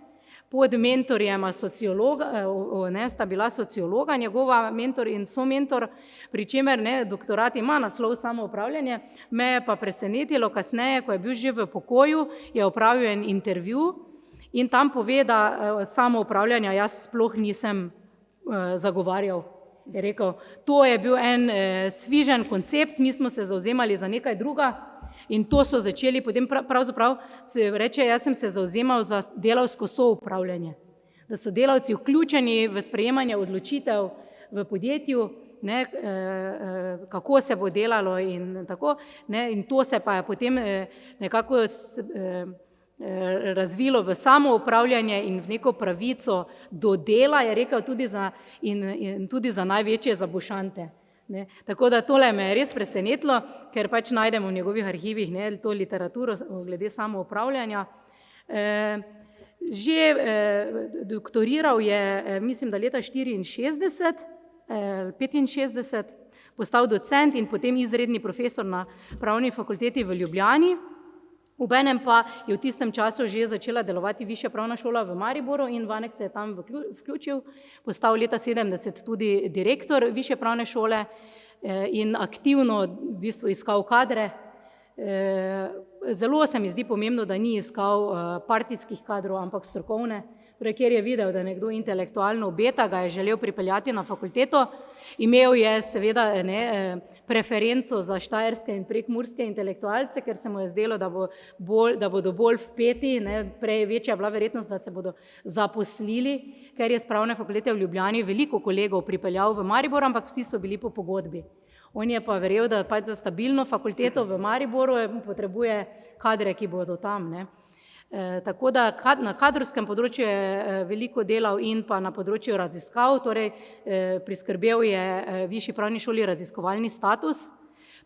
Pod mentorjema sta bila sociologa, njegova mentor in somentor, pri čemer doktorat ima naslov samoupravljanje. Me je pa presenetilo kasneje, ko je bil že v pokoju, je opravil en intervju in tam pove, da samoupravljanja jaz sploh nisem zagovarjal. Je rekel, to je bil en svižen koncept, mi smo se zavzemali za nekaj druga. In to so začeli, potem pravzaprav se reče, jaz sem se zavzemal za delavsko soupravljanje, da so delavci vključeni v sprejemanje odločitev v podjetju, ne, kako se bo delalo in tako, ne, in to se pa je potem nekako razvilo v samoupravljanje in v neko pravico do dela, je rekel, tudi za največje zabušante. Ne. Tako da tole me je res presenetilo, ker pač najdemo v njegovih arhivih to literaturo glede samoupravljanja. Že doktoriral je, mislim, da leta 1964, 1965, postal docent in potem izredni profesor na Pravni fakulteti v Ljubljani. Obenem pa je v tistem času že začela delovati Višja pravna šola v Mariboru in Vanek se je tam vključil, postal leta 1970 tudi direktor Višje pravne šole in aktivno v bistvu iskal kadre. Zelo se mi zdi pomembno, da ni iskal partijskih kadrov, ampak strokovne. Torej, kjer je videl, da nekdo intelektualno obeta, ga je želel pripeljati na fakulteto. Imel je seveda preferenco za štajerske in prekmurske intelektualce, ker se mu je zdelo, da bodo bolj vpeti, prej večja bila verjetnost, da se bodo zaposlili, ker je s Pravne fakultete v Ljubljani veliko kolegov pripeljal v Maribor, ampak vsi so bili po pogodbi. On je pa verjel, da pač za stabilno fakulteto v Mariboru potrebuje kadre, ki bodo tam, ne. Tako da na kadrovskem področju je veliko delal in pa na področju raziskav, torej priskrbel je Višji pravni šoli raziskovalni status.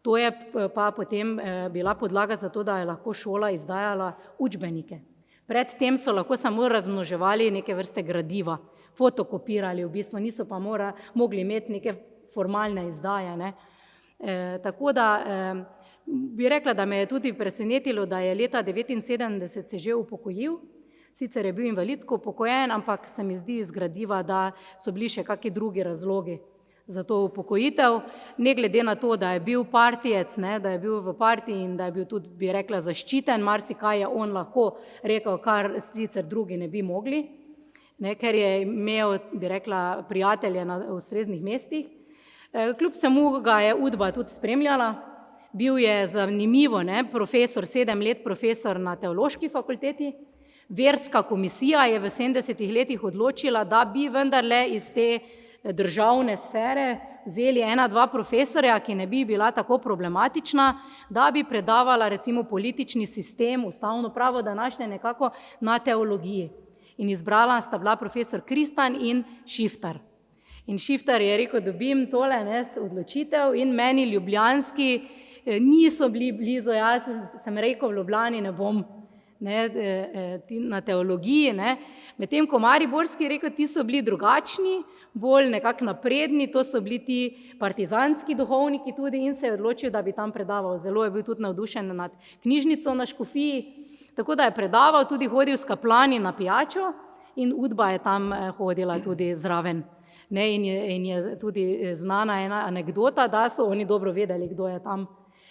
To je pa potem bila podlaga za to, da je lahko šola izdajala učbenike. Predtem so lahko samo razmnoževali neke vrste gradiva, fotokopirali v bistvu, niso pa mogli imeti neke formalne izdaje, ne. Tako da bi rekla, da me je tudi presenetilo, da je leta 1979 se že upokojil, sicer je bil invalidsko upokojen, ampak se mi zdi iz gradiva, da so bili še kakšni drugi razlogi za to upokojitev, ne glede na to, da je bil partijec, da je bil v partiji in da je bil tudi, bi rekla, zaščiten, marsikaj je on lahko rekel, kar sicer drugi ne bi mogli. ne, ker je imel, bi rekla, prijatelje na ustreznih mestih. Kljub vsemu ga je Udba tudi spremljala. Bil je zanimivo, ne, profesor, 7 let profesor na teološki fakulteti. Verska komisija je v 70 letih odločila, da bi vendarle iz te državne sfere vzeli 1-2 profesorja, ki ne bi bila tako problematična, da bi predavala recimo politični sistem, ustavno pravo današnje nekako na teologiji. In izbrala sta bila profesor Kristan in Šiftar. In Šiftar je rekel, dobim tole, ne, odločitev in meni ljubljanski niso bili blizu, jaz sem rekel, v Ljubljani ne bom, ne, na teologiji, ne. Medtem ko mariborski je rekel, ti so bili drugačni, bolj nekako napredni, to so bili ti partizanski duhovniki tudi in se je odločil, da bi tam predaval. Zelo je bil tudi navdušen nad knjižnico na Škofiji, tako da je predaval, tudi hodil s kaplani na pijačo in Udba je tam hodila tudi zraven. Ne, in je tudi znana ena anekdota, da so oni dobro vedeli, kdo je tam.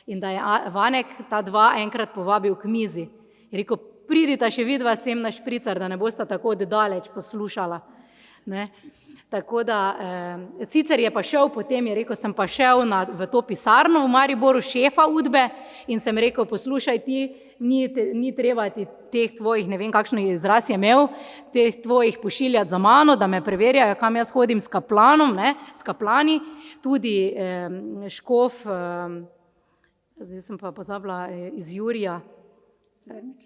In da je Vanek ta 2 enkrat povabil k mizi. Je rekel, pridita še vidva sem na špricar, da ne bosta tako oddaleč poslušala. Ne. Tako da, sicer je pa šel potem, je rekel, sem pa šel v to pisarno v Mariboru, šefa Udbe in sem rekel, poslušaj ti, ni treba ti teh tvojih, ne vem kakšno izraz je imel, teh tvojih pošiljati za mano, da me preverjajo, kam jaz hodim s kaplanom, ne, s kaplani, tudi škof, zdaj sem pa pozabila iz Jurija,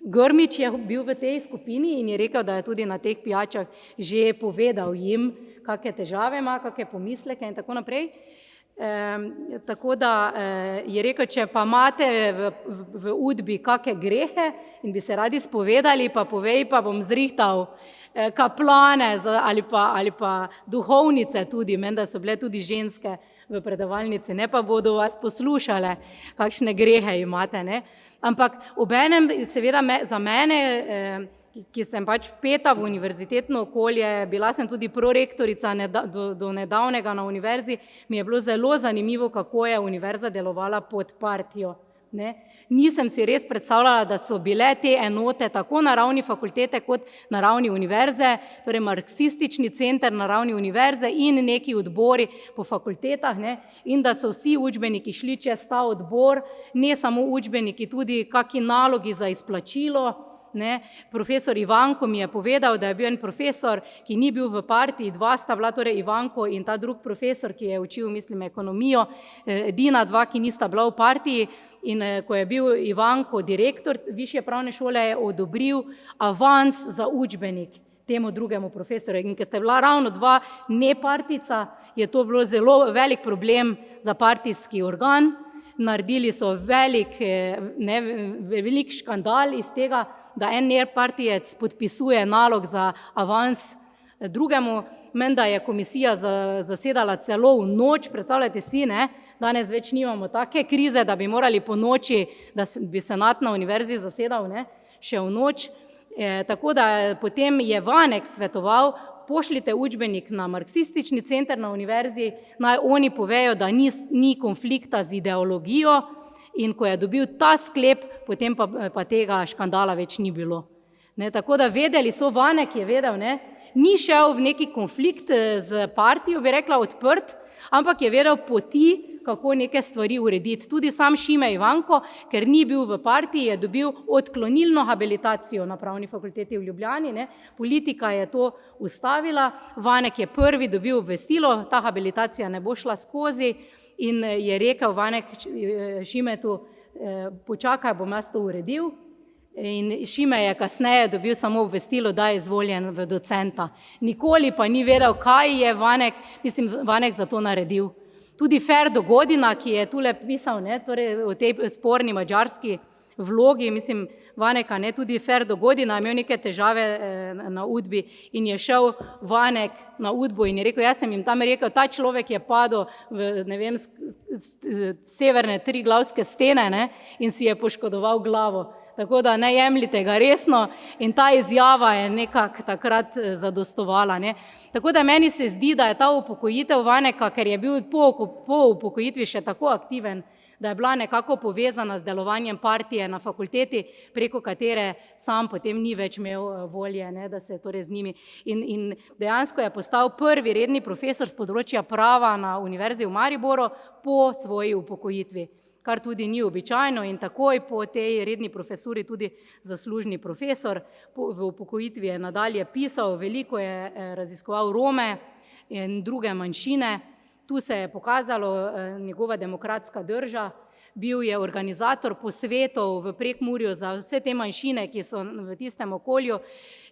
Grmič je bil v tej skupini in je rekel, da je tudi na teh pijačah že povedal jim, kakšne težave ima, kakšne pomisleke in tako naprej. Tako da je rekel, če pa imate v Udbi kakšne grehe in bi se radi spovedali, pa povej, pa bom zrihtal kaplane ali pa duhovnice tudi, menda so bile tudi ženske v predavalnici, ne pa bodo vas poslušale, kakšne grehe imate. Ne. Ampak obenem, seveda za mene, ki sem pač vpeta v univerzitetno okolje, bila sem tudi prorektorica do nedavnega na univerzi, mi je bilo zelo zanimivo, kako je univerza delovala pod partijo. Ne. Nisem si res predstavljala, da so bile te enote tako na ravni fakultete kot na ravni univerze, torej marksistični center na ravni univerze in neki odbori po fakultetah, ne, in da so vsi učbeniki šli čez ta odbor, ne samo učbeniki, tudi kakšni nalogi za izplačilo. Ne. Profesor Ivanko mi je povedal, da je bil en profesor, ki ni bil v partiji, 2 sta bila, torej Ivanko in ta drug profesor, ki je učil, mislim, ekonomijo, edina 2, ki nista bila v partiji. In ko je bil Ivanko direktor višje pravne šole, je odobril avans za učbenik temu drugemu profesorju. In ker ste bila ravno 2 nepartica, je to bilo zelo velik problem za partijski organ. Naredili so velik škandal iz tega, da en nepartijec podpisuje nalog za avans drugemu. Menda je komisija zasedala celo v noč, predstavljate si, ne, danes več nimamo take krize, da bi morali po noči, da bi senat na univerzi zasedal, ne, še v noč. Tako da potem je Vanek svetoval, pošljite učbenik na marksistični center na univerzi, naj oni povejo, da ni konflikta z ideologijo in ko je dobil ta sklep, potem pa tega škandala več ni bilo. Ne, tako da vedeli so, Vanek je vedel, ne, ni šel v neki konflikt z partijo, bi rekla odprt, ampak je vedel poti, kako neke stvari urediti. Tudi sam Šime Ivanko, ker ni bil v partiji, je dobil odklonilno habilitacijo na pravni fakulteti v Ljubljani. Ne. Politika je to ustavila, Vanek je prvi dobil obvestilo, ta habilitacija ne bo šla skozi in je rekel Vanek Šimetu, počakaj, bom jaz to uredil. In Šime je kasneje dobil samo obvestilo, da je izvoljen v docenta. Nikoli pa ni vedel, kaj je Vanek za to naredil. Tudi Ferdo Godina, ki je tule pisal, ne, torej o tej sporni madžarski vlogi, Vaneka, ne, tudi Ferdo Godina je imel neke težave na Udbi in je šel Vanek na Udbo in je rekel, jaz sem jim tam rekel, ta človek je padel v, ne vem, severne triglavske stene, ne, in si je poškodoval glavo. Tako da ne jemljite ga resno in ta izjava je nekako takrat zadostovala. Ne. Tako da meni se zdi, da je ta upokojitev Vaneka, ker je bil po upokojitvi še tako aktiven, da je bila nekako povezana z delovanjem partije na fakulteti, preko katere sam potem ni več imel volje, ne, da se torej z njimi. In dejansko je postal prvi redni profesor z področja prava na Univerzi v Mariboru po svoji upokojitvi, kar tudi ni običajno, in takoj po tej redni profesuri tudi zaslužni profesor. V upokojitvi je nadalje pisal, veliko je raziskoval Rome in druge manjšine. Tu se je pokazalo njegova demokratska drža. Bil je organizator posvetov v Prekmurju za vse te manjšine, ki so v tistem okolju,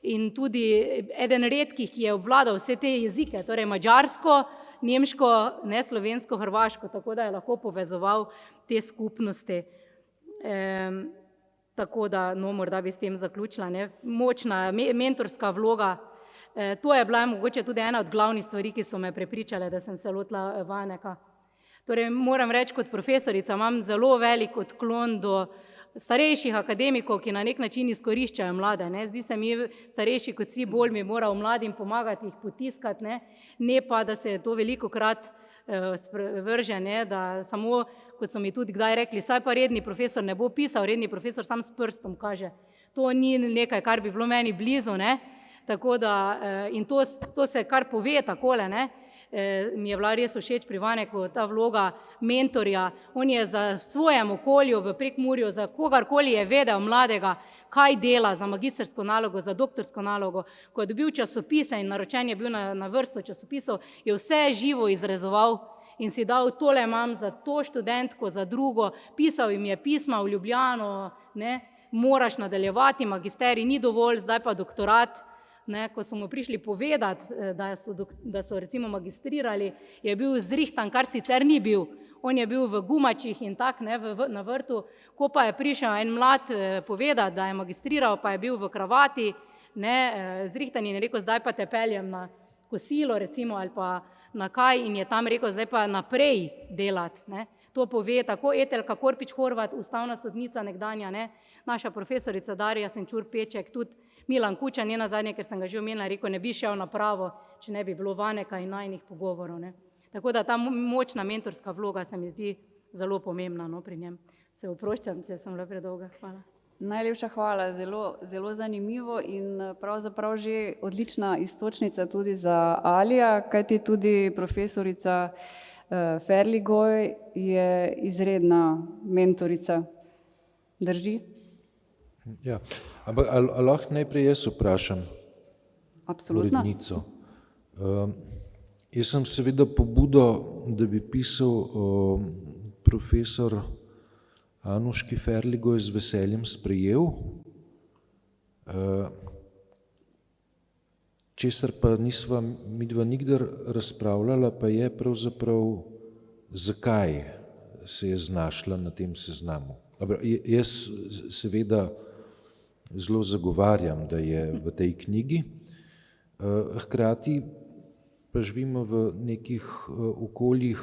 in tudi eden redkih, ki je obvladal vse te jezike, torej madžarsko, nemško, ne slovensko, hrvaško, tako da je lahko povezoval te skupnosti. Tako da, no, morda bi s tem zaključila, ne. Močna mentorska vloga. To je bila mogoče tudi ena od glavnih stvari, ki so me prepričale, da sem se lotila Vajneka. Torej, moram reči, kot profesorica imam zelo velik odklon do starejših akademikov, ki na nek način izkoriščajo mlade. Ne. Zdi se mi, starejši kot si, bolj bi moral mladim pomagati, jih potiskati, ne pa, da se to velikokrat vrže, ne, da samo, kot so mi tudi kdaj rekli, saj pa redni profesor ne bo pisal, redni profesor sam s prstom kaže. To ni nekaj, kar bi bilo meni blizu, ne. Tako da, in to se kar pove takole, ne. Mi je bila res všeč pri Vajneku ta vloga mentorja. On je za svojem okolju v Prekmurju, za kogarkoli je vedel mladega, kaj dela za magistrsko nalogo, za doktorsko nalogo. Ko je dobil časopise in naročen je bil na vrsto časopisov, je vse živo izrezoval in si dal, tole imam za to študentko, za drugo, pisal jim je pisma v Ljubljano, ne, moraš nadaljevati, magisterij ni dovolj, zdaj pa doktorat. Ne, ko so mu prišli povedati, da so recimo magistrirali, je bil zrihtan, kar sicer ni bil. On je bil v gumačih in tak, ne, na vrtu. Ko pa je prišel en mlad povedati, da je magistriral, pa je bil v kravati, ne, zrihtan, in je rekel, zdaj pa te peljem na kosilo recimo, ali pa na kaj, in je tam rekel, zdaj pa naprej delati. Ne. To pove tako Etelka Korpič Horvat, ustavna sodnica nekdanja, ne, naša profesorica Darja Senčur Peček, tudi Milan Kučan, njena zadnje, ker sem ga že omenila, rekel, ne bi šel na pravo, če ne bi bilo Vajneka in najnih pogovorov. Ne. Tako da ta močna mentorska vloga se mi zdi zelo pomembna, no, pri njem. Se oproščam, če sem bila predolga. Hvala. Najlepša hvala, zelo zanimivo in pravzaprav že odlična iztočnica tudi za Alija, kajti tudi profesorica Ferligoj je izredna mentorica. Drži? Ja, ampak ali lahko najprej jaz vprašam urednico? Jaz sem seveda pobudo, da bi pisal profesor Anuški Ferligoj z veseljem sprejel, česar pa nisva midva nikdar razpravljala, pa je pravzaprav, zakaj se je znašla na tem seznamu. Jaz seveda zelo zagovarjam, da je v tej knjigi, hkrati pa živimo v nekih okoljih,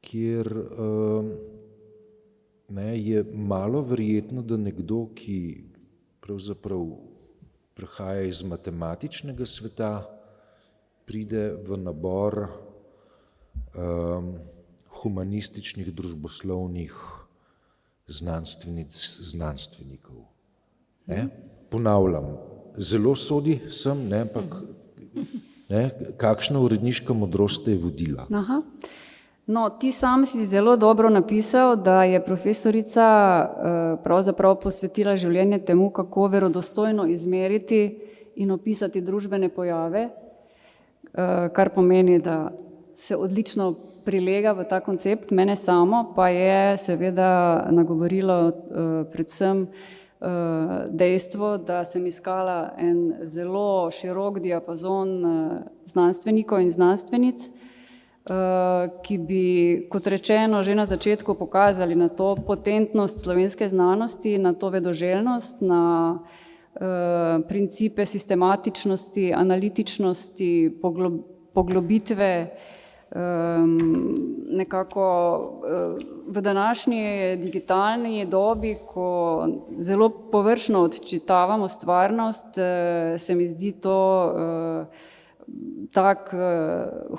kjer je malo verjetno, da nekdo, ki pravzaprav prihaja iz matematičnega sveta, pride v nabor humanističnih, družboslovnih znanstvenic, znanstvenikov. Ne? Ponavljam, zelo sodi sem, ne, ampak kakšna uredniška modrost je vodila. Aha. No, ti sam si zelo dobro napisal, da je profesorica pravzaprav posvetila življenje temu, kako verodostojno izmeriti in opisati družbene pojave, kar pomeni, da se odlično prilega v ta koncept. Mene samo pa je seveda nagovorilo predvsem dejstvo, da sem iskala en zelo širok diapazon znanstvenikov in znanstvenic, ki bi, kot rečeno, že na začetku pokazali na to potentnost slovenske znanosti, na to vedoželjnost, na principe sistematičnosti, analitičnosti, poglobitve, nekako v današnji digitalni dobi, ko zelo površno odčitavamo stvarnost, se mi zdi to tak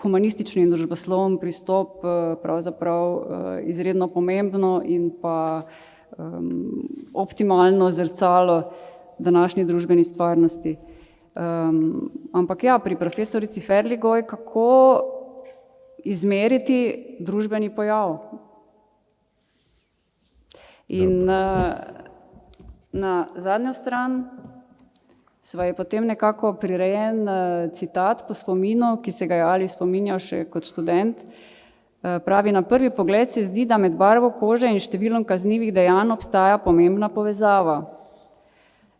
humanistični in družbosloven pristop pravzaprav izredno pomembno in pa optimalno zrcalo današnji družbeni stvarnosti. Ampak ja, pri profesorici Ferligoj, kako izmeriti družbeni pojav. In na zadnjo stran sva je potem nekako prirejen citat po spominu, ki se ga je Ali spominjal še kot študent. Pravi, na prvi pogled se zdi, da med barvo kože in številom kaznivih dejanj obstaja pomembna povezava.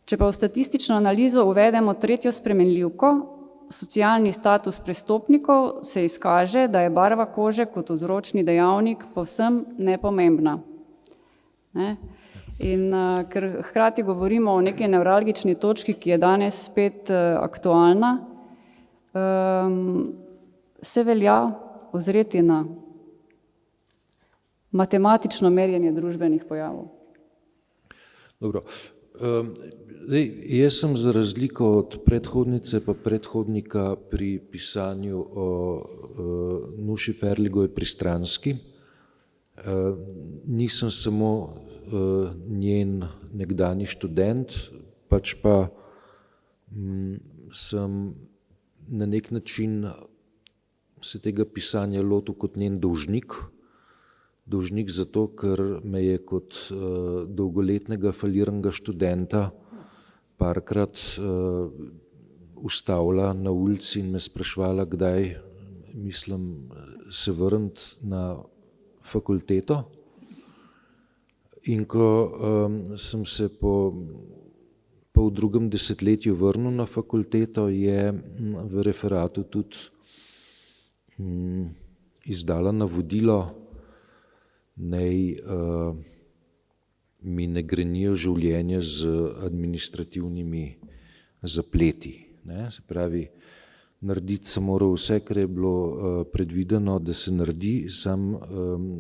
Če pa v statistično analizo uvedemo tretjo spremenljivko, socialni status prestopnikov, se izkaže, da je barva kože kot vzročni dejavnik povsem nepomembna. Ne? In ker hkrati govorimo o neki nevralgični točki, ki je danes spet aktualna, se velja ozreti na matematično merjenje družbenih pojavov. Dobro. Zdaj, jaz sem za razliko od predhodnice pa predhodnika pri pisanju o Nuši Ferligoj pristranski. Nisem samo njen nekdanji študent, pač pa sem na nek način se tega pisanja lotil kot njen dolžnik. Dolžnik zato, ker me je kot dolgoletnega faliranega študenta parkrat ustavila na ulici in me spraševala, kdaj mislim se vrniti na fakulteto. In ko sem se po drugem desetletju vrnil na fakulteto, je v referatu tudi izdala navodilo, naj mi ne grenijo življenje z administrativnimi zapleti. Ne? Se pravi, narediti sem moral vse, kar je bilo predvideno, da se naredi, sam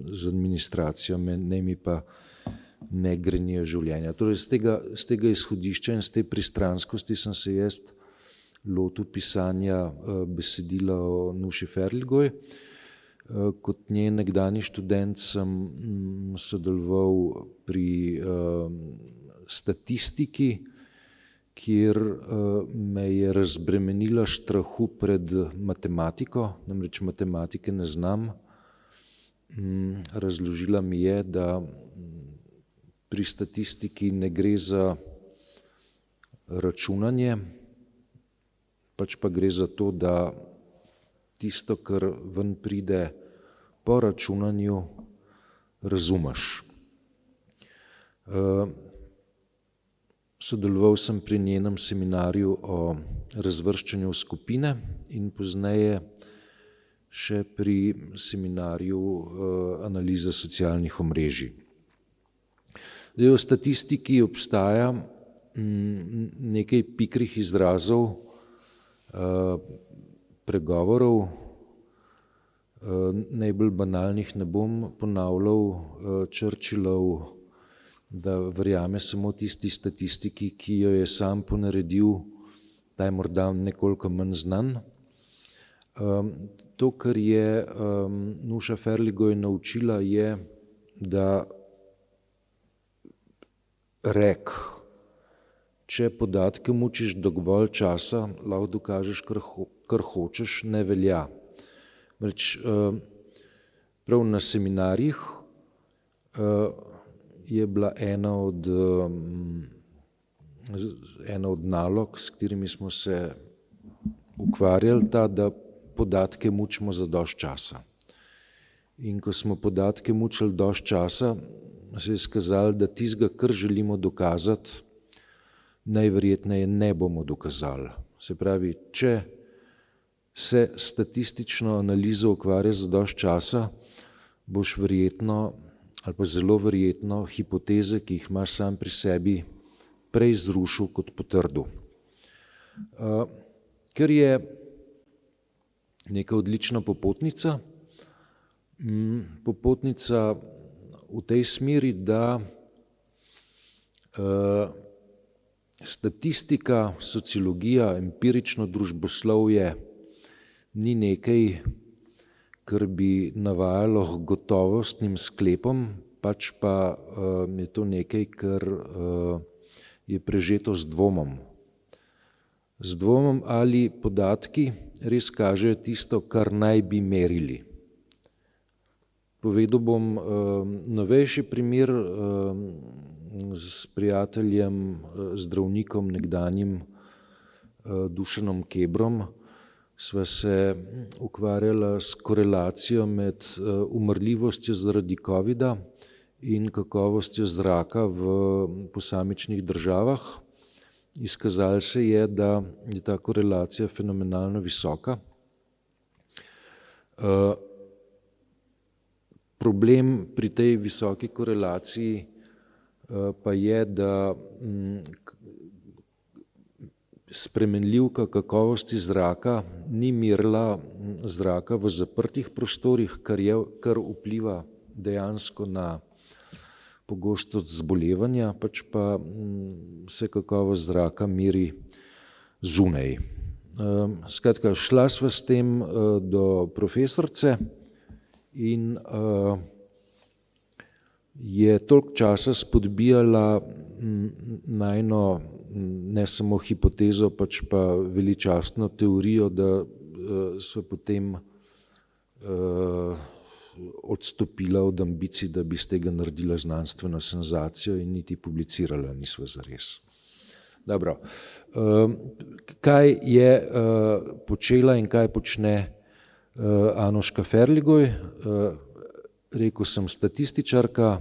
z administracijo, ne mi pa ne grenijo življenja. Torej, z tega izhodišča in z te pristranskosti sem se jaz lotil pisanja besedila o Nuši Ferligoj. Kot njen nekdanji študent sem sodeloval pri statistiki, kjer me je razbremenila strahu pred matematiko, namreč matematike ne znam. Razložila mi je, da pri statistiki ne gre za računanje, pač pa gre za to, da tisto, kar ven pride po računanju, razumeš. Sodeloval sem pri njenem seminarju o razvrščanju v skupine in pozneje še pri seminarju analize socialnih omrežij. Zdaj, v statistiki obstaja nekaj pikrih izrazov, pregovorov, najbolj banalnih ne bom ponavljal, Churchillov, da verjame samo tisti statistiki, ki jo je sam ponaredil, da je morda nekoliko manj znan. To, kar je Nuša Ferligoj naučila, je, da če podatke mučiš dovolj časa, lahko dokažeš, kar hočeš, ne velja. Reč, prav na seminarjih je bila ena od nalog, s katerimi smo se ukvarjali, ta, da podatke mučimo za dosti časa. In ko smo podatke mučili dosti časa, se je skazalo, da tistega, kar želimo dokazati, najverjetneje ne bomo dokazali. Se pravi, če se statistično analizo ukvarjaš za dosti časa, boš verjetno ali pa zelo verjetno hipoteze, ki jih imaš sam pri sebi, prej zrušil kot potrdil. Ker je neka odlična popotnica v tej smeri, da statistika, sociologija, empirično družboslovje ni nekaj, kar bi navajalo k gotovostnim sklepom, pač pa je to nekaj, kar je prežeto z dvomom. Z dvomom, ali podatki res kažejo tisto, kar naj bi merili. Povedal bom novejši primer s prijateljem, zdravnikom, nekdanjim Dušanom Kebrom. Sva se ukvarjala s korelacijo med umrljivostjo zaradi covida in kakovostjo zraka v posamičnih državah. Izkazalo se je, da je ta korelacija fenomenalno visoka. Problem pri tej visoki korelaciji pa je, da spremenljivka kakovosti zraka ni merila zraka v zaprtih prostorih, kar vpliva dejansko na pogostost zbolevanja, pač pa se kakovost zraka meri zunaj. Skratka, šla sva s tem do profesorce in je toliko časa spodbijala najino ne samo hipotezo, pač pa veličastno teorijo, da sva potem odstopila od ambicij, da bi z tega naredila znanstveno senzacijo in niti publicirala nisva zares. Dobro. Kaj je počela in kaj počne Anuška Ferligoj? Rekel sem statističarka,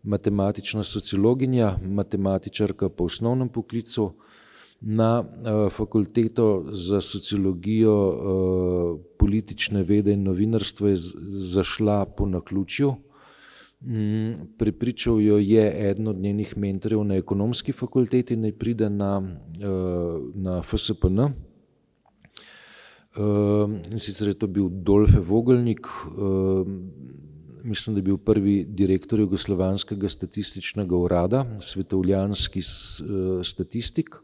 matematična sociologinja, matematičarka po osnovnem poklicu. Na fakulteto za sociologijo, politične vede in novinarstvo je zašla po naključju. Prepričal jo je eden od njenih mentorjev na ekonomski fakulteti, naj pride na FSPN. In sicer je to bil Dolfe Vogelnik, mislim, da je bil prvi direktor Jugoslovanskega statističnega urada, svetovljanski statistik.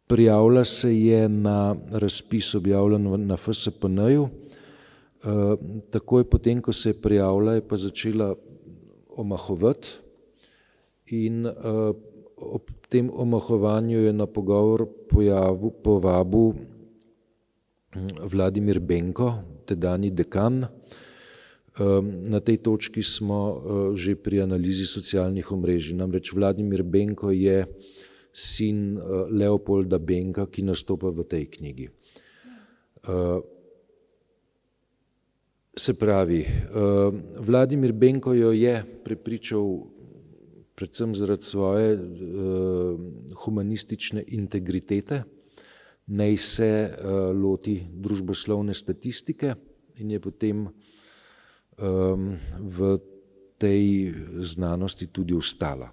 Prijavila se je na razpis, objavljen na FSPN-ju. Takoj potem, ko se je prijavila, je pa začela omahovati in ob tem omahovanju je na pogovor povabil Vladimir Benko, tedanji dekan. Na tej točki smo že pri analizi socialnih omrežij. Namreč Vladimir Benko je sin Leopolda Benka, ki nastopa v tej knjigi. Se pravi, Vladimir Benko jo je prepričal predvsem zaradi svoje humanistične integritete, naj se loti družboslovne statistike in je potem v tej znanosti tudi ostala.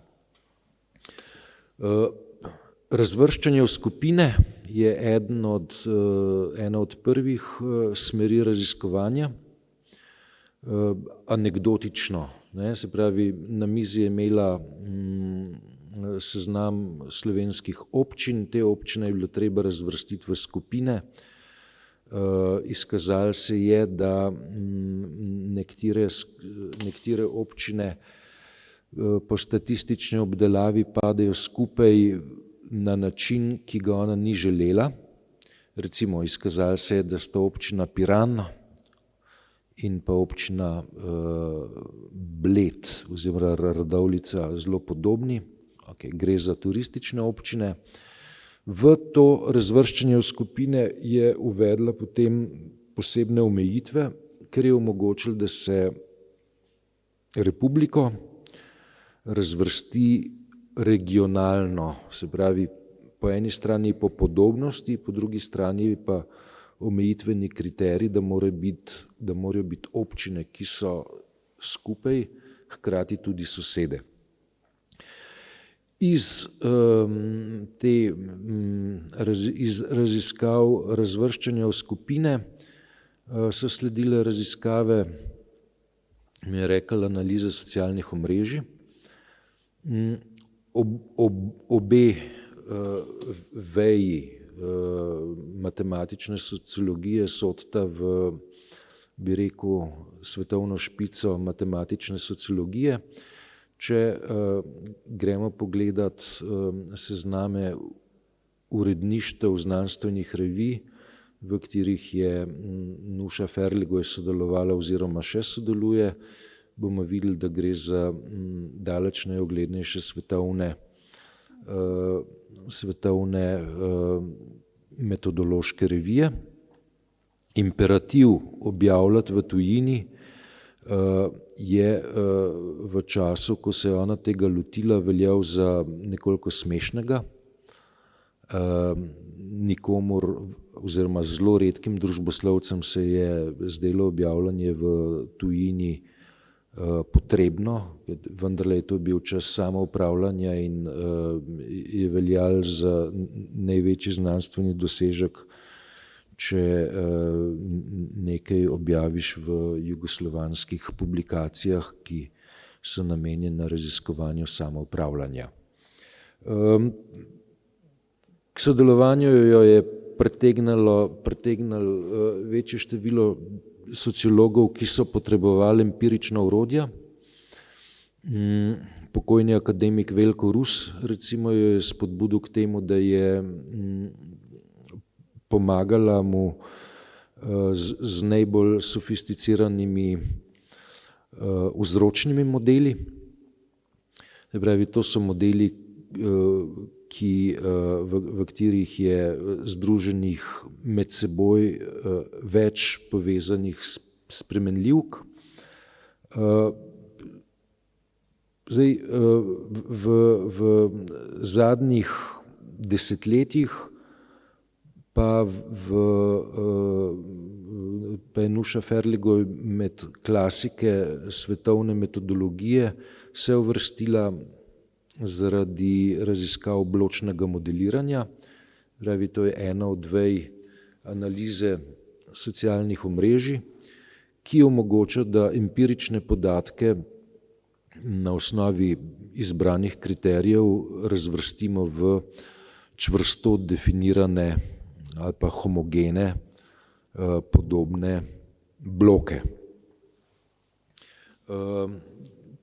Razvrščanje v skupine je ena od prvih smeri raziskovanja. Anekdotično, se pravi, na mizi je imela seznam slovenskih občin, te občine je bilo treba razvrstiti v skupine. Izkazalo se je, da nekatere občine po statistični obdelavi padejo skupaj na način, ki ga ona ni želela. Recimo, izkazalo se je, da sta občina Piran in pa občina Bled oziroma Radovljica zelo podobni. Gre za turistične občine. V to razvrščanje v skupine je uvedla potem posebne omejitve, ker je omogočilo, da se republiko razvrsti regionalno, se pravi po eni strani po podobnosti, po drugi strani pa omejitveni kriterij, da morajo biti občine, ki so skupaj, hkrati tudi sosede. Iz raziskav razvrščanja v skupine so sledile raziskave, mi je rekel, analize socialnih omrežij. Obe veji matematične sociologije sodita v, bi rekel, svetovno špico matematične sociologije. Če gremo pogledat sezname uredništev znanstvenih revij, v katerih je Nuša Ferligoj sodelovala oziroma še sodeluje, bomo videli, da gre za daleč najuglednejše svetovne metodološke revije. Imperativ objavljati v tujini je v času, ko se je ona tega lotila, veljal za nekoliko smešnega. Nikomur oziroma zelo redkim družboslovcem se je zdelo objavljanje v tujini potrebno, vendarle je to bil čas samoupravljanja in je veljal za največji znanstveni dosežek, če nekaj objaviš v jugoslovanskih publikacijah, ki so namenjene raziskovanju samoupravljanja. K sodelovanju jo je pritegnilo večje število sociologov, ki so potrebovali empirična orodja. Pokojni akademik Veljko Rus recimo jo je spodbudil k temu, da je pomagala mu z najbolj sofisticiranimi vzročnimi modeli. Pravi, to so modeli, v katerih je združenih med seboj več povezanih spremenljivk. Zdaj, v zadnjih desetletjih pa je Nuša Ferligoj med klasike svetovne metodologije se uvrstila zaradi raziskav bločnega modeliranja. Pravi, to je ena od vej analize socialnih omrežij, ki omogoča, da empirične podatke na osnovi izbranih kriterijev razvrstimo v čvrsto definirane ali pa homogene podobne bloke.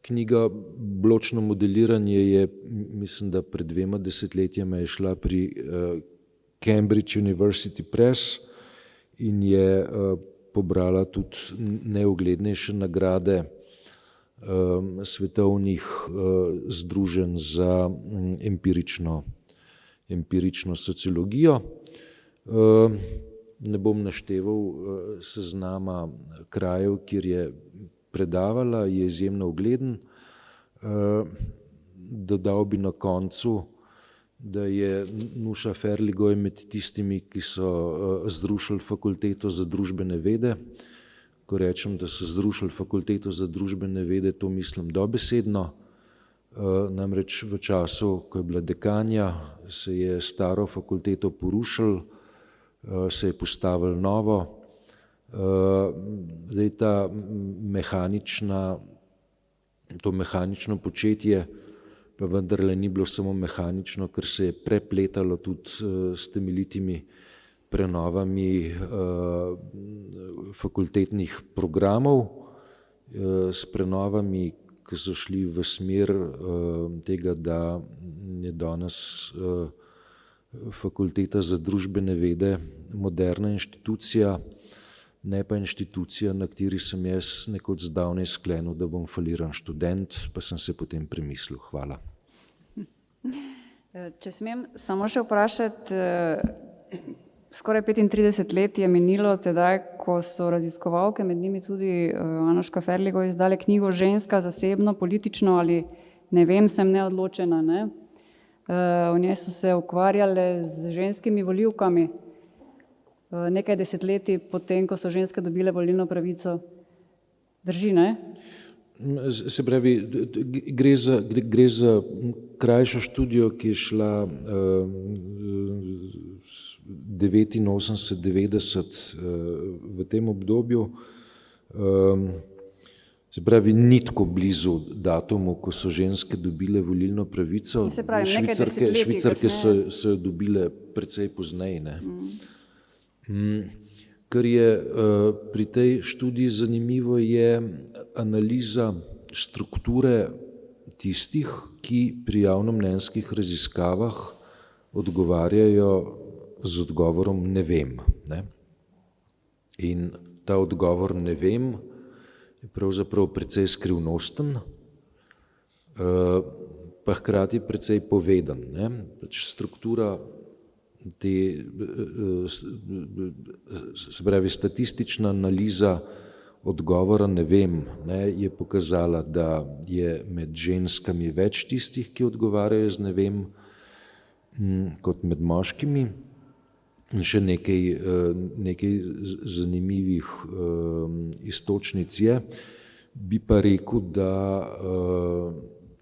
Knjiga Bločno modeliranje je, mislim, da pred 2 desetletjama je šla pri Cambridge University Press in je pobrala tudi najuglednejše nagrade svetovnih združenj za empirično sociologijo. Ne bom našteval seznama krajev, kjer je predavala, je izjemno ugleden. Dodal bi na koncu, da je Nuša Ferligoj med tistimi, ki so zrušili fakulteto za družbene vede. Ko rečem, da so zrušili fakulteto za družbene vede, to mislim dobesedno. Namreč v času, ko je bila dekanja, se je staro fakulteto porušilo, se je postavilo novo. Zdaj to mehanično početje pa vendarle ni bilo samo mehanično, ker se je prepletalo tudi s temeljitimi prenovami fakultetnih programov, s prenovami, ki so šli v smer tega, da je danes fakulteta za družbene vede moderna inštitucija, ne pa inštitucija, na kateri sem jaz nekoč zdavnaj sklenil, da bom faliran študent, pa sem se potem premislil. Hvala. Če smem samo še vprašati, skoraj 35 let je minilo tedaj, ko so raziskovalke, med njimi tudi Anuška Ferligoj, izdale knjigo Ženska, zasebno, politično ali ne vem, sem neodločena. Ne? V njej so se ukvarjale z ženskimi volivkami. Nekaj desetletij potem, ko so ženske dobile volilno pravico. Drži, ne? Se pravi, gre za krajšo študijo, ki je šla 89-90 v tem obdobju. Se pravi, ni tako blizu datumu, ko so ženske dobile volilno pravico. Se pravi, nekaj desetletij Švicarke kasneje. so jo dobile precej pozneje. Ne? Kar je pri tej študiji zanimivo, je analiza strukture tistih, ki pri javnomnenjskih raziskavah odgovarjajo z odgovorom ne vem. Ne? In ta odgovor ne vem je pravzaprav precej skrivnosten, pa hkrati precej poveden. Ne? Pač struktura te, se pravi, statistična analiza odgovora ne vem, ne, je pokazala, da je med ženskami več tistih, ki odgovarjajo z ne vem, kot med moškimi. In še nekaj zanimivih iztočnic je. Bi pa rekel, da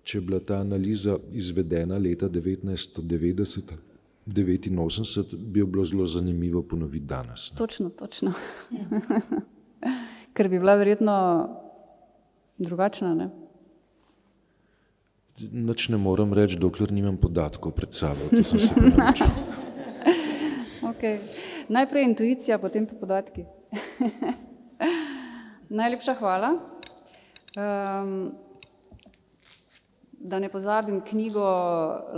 če je bila ta analiza izvedena leta 1990-89, bi jo bilo zelo zanimivo ponoviti danes. Točno. Ker bi bila verjetno drugačna, ne? Nič ne moram reči, dokler nimam podatkov pred sabo. To sem se pa naučil. Okay. Najprej intuicija, potem pa podatki. Najlepša hvala. Da ne pozabim, knjigo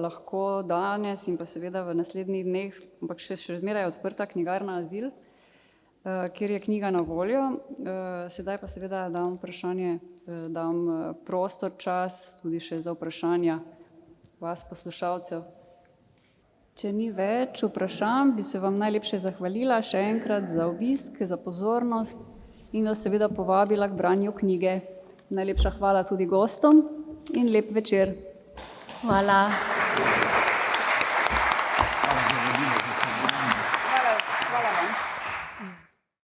lahko danes in pa seveda v naslednjih dneh, ampak še zmeraj odprta knjigarna Azil, kjer je knjiga na voljo. Sedaj pa seveda dam prostor, čas tudi še za vprašanja vas, poslušalcev. Če ni več vprašanj, bi se vam najlepše zahvalila še enkrat za obisk, za pozornost in vas seveda povabila k branju knjige. Najlepša hvala tudi gostom in lep večer. Hvala.